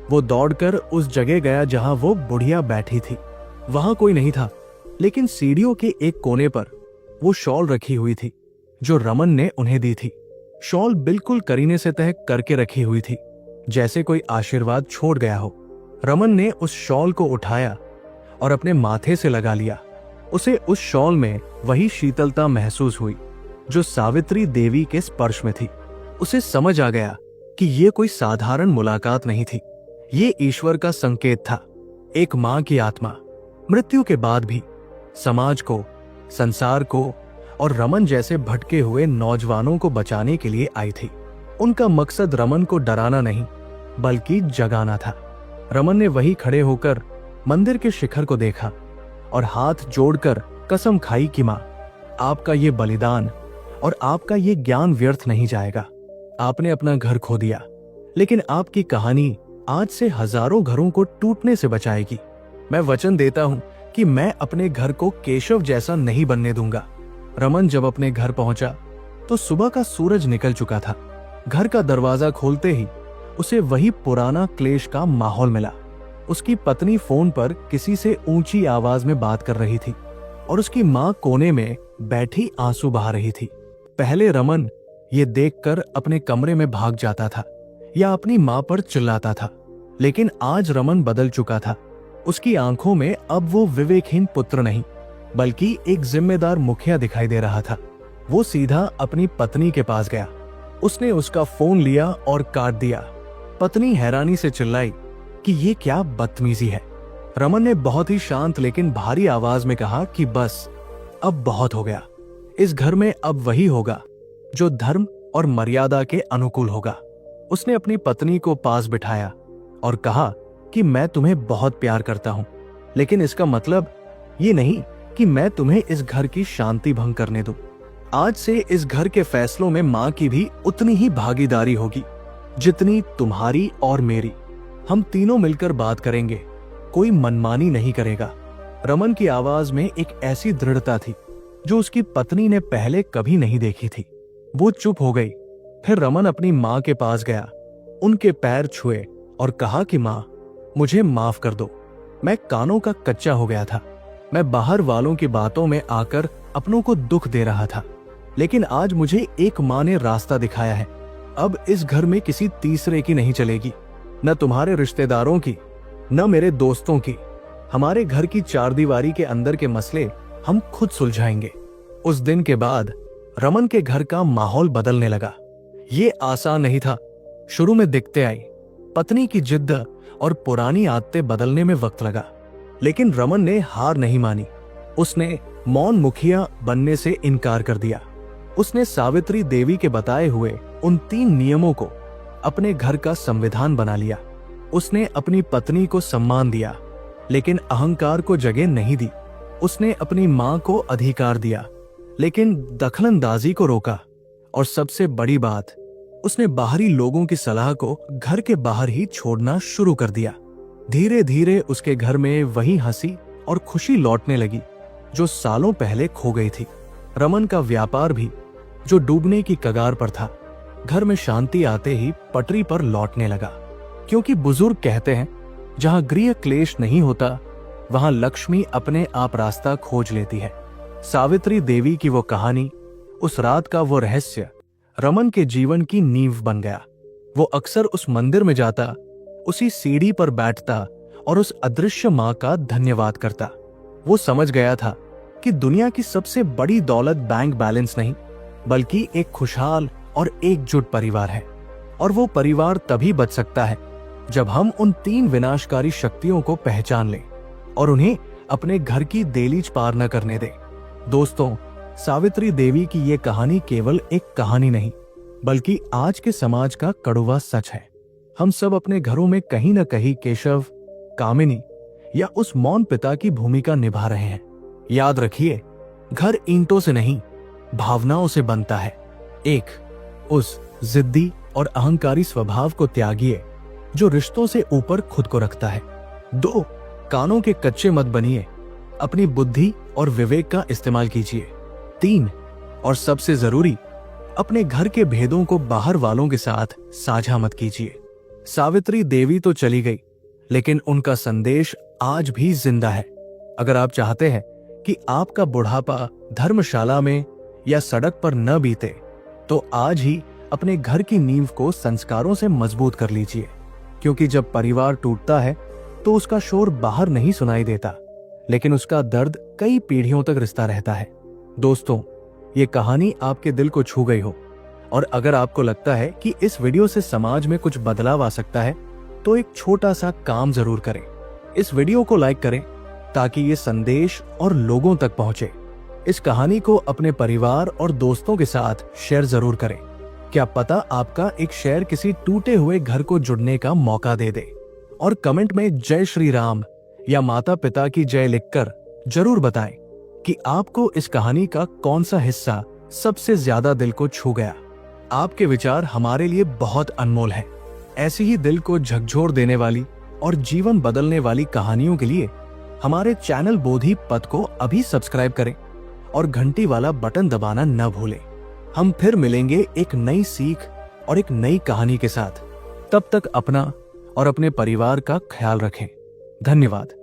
वो दौड़कर उस जगह गया जहां वो बुढ़िया बैठी थी। वहां कोई नहीं था, लेकिन सीढ़ियों के एक कोने पर वो शॉल रखी हुई थी जो रमन ने उन्हें दी थी। शॉल बिल्कुल करीने से तह करके रखी हुई थी, जैसे कोई आशीर्वाद छोड़ गया हो। रमन ने उस शॉल को उठाया और अपने माथे से लगा लिया। उसे उस शॉल में वही शीतलता महसूस हुई जो सावित्री देवी के स्पर्श में थी। उसे समझ आ गया कि ये कोई साधारण मुलाकात नहीं थी, ये ईश्वर का संकेत था। एक मां की आत्मा मृत्यु के बाद भी समाज को, संसार को और रमन जैसे भटके हुए नौजवानों को बचाने के लिए आई थी। उनका मकसद रमन को डराना नहीं बल्कि जगाना था। रमन ने वही खड़े होकर मंदिर के शिखर को देखा और हाथ जोड़कर कसम खाई कि मां, आपका ये बलिदान और आपका ये ज्ञान व्यर्थ नहीं जाएगा। आपने अपना घर खो दिया, लेकिन आपकी कहानी आज से हजारों घरों को टूटने से बचाएगी। मैं वचन देता हूं कि मैं अपने घर को केशव जैसा नहीं बनने दूंगा। रमन जब अपने घर पहुंचा तो सुबह का सूरज निकल चुका था। घर का दरवाजा खोलते ही उसे वही पुराना क्लेश का माहौल मिला। उसकी पत्नी फोन पर किसी से ऊंची आवाज में बात कर रही थी और उसकी मां कोने में बैठी आंसू बहा रही थी। पहले रमन ये देखकर अपने कमरे में भाग जाता था या अपनी मां पर चिल्लाता था, लेकिन आज रमन बदल चुका था। उसकी आंखों में अब वो विवेकहीन पुत्र नहीं बल्कि एक जिम्मेदार मुखिया दिखाई दे रहा था। वो सीधा अपनी पत्नी के पास गया। उसने उसका फोन लिया और काट दिया। पत्नी हैरानी से चिल्लाई कि ये क्या बदतमीजी है। रमन ने बहुत ही शांत लेकिन भारी आवाज में कहा कि बस अब बहुत हो गया। इस घर में अब वही होगा जो धर्म और मर्यादा के अनुकूल होगा। उसने अपनी पत्नी को पास बिठाया और कहा कि मैं तुम्हें बहुत प्यार करता हूं, लेकिन इसका मतलब ये नहीं कि मैं तुम्हें इस घर की शांति भंग करने दूं। आज से इस घर के फैसलों में मां की भी उतनी ही भागीदारी होगी जितनी तुम्हारी और मेरी। हम तीनों मिलकर बात करेंगे, कोई मनमानी नहीं करेगा। रमन की आवाज में एक ऐसी दृढ़ता थी जो उसकी पत्नी ने पहले कभी नहीं देखी थी। वो चुप हो गई। फिर रमन अपनी मां के पास गया, उनके पैर छुए और कहा कि मां, मुझे माफ कर दो। मैं कानों का कच्चा हो गया था। मैं बाहर वालों की बातों में आकर अपनों को दुख दे रहा था, लेकिन आज मुझे एक मां ने रास्ता दिखाया है। अब इस घर में किसी तीसरे की नहीं चलेगी, न तुम्हारे रिश्तेदारों की, न मेरे दोस्तों की। हमारे घर की चारदीवारी के अंदर के मसले हम खुद सुलझाएंगे। उस दिन के बाद रमन के घर का माहौल बदलने लगा। ये आसान नहीं था। शुरू में दिक्कतें आई, पत्नी की जिद्द और पुरानी आदतें बदलने में वक्त लगा, लेकिन रमन ने हार नहीं मानी। उसने मौन मुखिया बनने से इनकार कर दिया। उसने सावित्री देवी के बताए हुए उन 3 नियमों को अपने घर का संविधान बना लिया। उसने अपनी पत्नी को सम्मान दिया, लेकिन अहंकार को जगह नहीं दी। उसने अपनी मां को अधिकार दिया, लेकिन दखलंदाजी को रोका। और सबसे बड़ी बात, उसने बाहरी लोगों की सलाह को घर के बाहर ही छोड़ना शुरू कर दिया। धीरे धीरे उसके घर में वही हंसी और खुशी लौटने लगी जो सालों पहले खो गई थी। रमन का व्यापार भी, जो डूबने की कगार पर था, घर में शांति आते ही पटरी पर लौटने लगा। क्योंकि बुजुर्ग कहते हैं, जहां गृह क्लेश नहीं होता वहां लक्ष्मी अपने आप रास्ता खोज लेती है। सावित्री देवी की वो कहानी, उस रात का वो रहस्य रमन के जीवन की नींव बन गया। वो अक्सर उस मंदिर में जाता, उसी सीढ़ी पर बैठता और उस अदृश्य मां का धन्यवाद करता। वो समझ गया था कि दुनिया की सबसे बड़ी दौलत बैंक बैलेंस नहीं, बल्कि एक खुशहाल और एकजुट परिवार है। और वो परिवार तभी बच सकता है जब हम उन 3 विनाशकारी शक्तियों को पहचान लें और उन्हें अपने घर की दहलीज पार न करने दें। दोस्तों, सावित्री देवी की ये कहानी केवल एक कहानी नहीं, बल्कि आज के समाज का कड़वा सच है। हम सब अपने घरों में कहीं न कहीं केशव, कामिनी या उस मौन पिता की भूमिका निभा रहे हैं। याद रखिए, घर ईंटों से नहीं, भावनाओं से बनता है। 1, उस जिद्दी और अहंकारी स्वभाव को त्यागिए जो रिश्तों से ऊपर खुद को रखता है। 2, कानों के कच्चे मत बनिए, अपनी बुद्धि और विवेक का इस्तेमाल कीजिए। 3 और सबसे जरूरी, अपने घर के भेदों को बाहर वालों के साथ साझा मत कीजिए। सावित्री देवी तो चली गई, लेकिन उनका संदेश आज भी जिंदा है। अगर आप चाहते हैं कि आपका बुढ़ापा धर्मशाला में या सड़क पर न बीते, तो आज ही अपने घर की नींव को संस्कारों से मजबूत कर लीजिए, क्योंकि जब परिवार टूटता है तो उसका शोर बाहर नहीं सुनाई देता, लेकिन उसका दर्द कई पीढ़ियों तक रिश्ता रहता है। दोस्तों, ये कहानी आपके दिल को छू गई हो और अगर आपको लगता है कि इस वीडियो से समाज में कुछ बदलाव आ सकता है, तो एक छोटा सा काम जरूर करें। इस वीडियो को लाइक करें ताकि ये संदेश और लोगों तक पहुंचे। इस कहानी को अपने परिवार और दोस्तों के साथ शेयर जरूर करें। क्या पता आपका एक शेयर किसी टूटे हुए घर को जुड़ने का मौका दे दे। और कमेंट में जय श्री राम या माता पिता की जय लिखकर जरूर बताएं कि आपको इस कहानी का कौन सा हिस्सा सबसे ज्यादा दिल को छू गया। आपके विचार हमारे लिए बहुत अनमोल हैं। ऐसी ही दिल को झकझोर देने वाली और जीवन बदलने वाली कहानियों के लिए हमारे चैनल बोधि पथ को अभी सब्सक्राइब करें और घंटी वाला बटन दबाना न भूलें। हम फिर मिलेंगे एक नई सीख और एक नई कहानी के साथ। तब तक अपना और अपने परिवार का ख्याल रखें। धन्यवाद।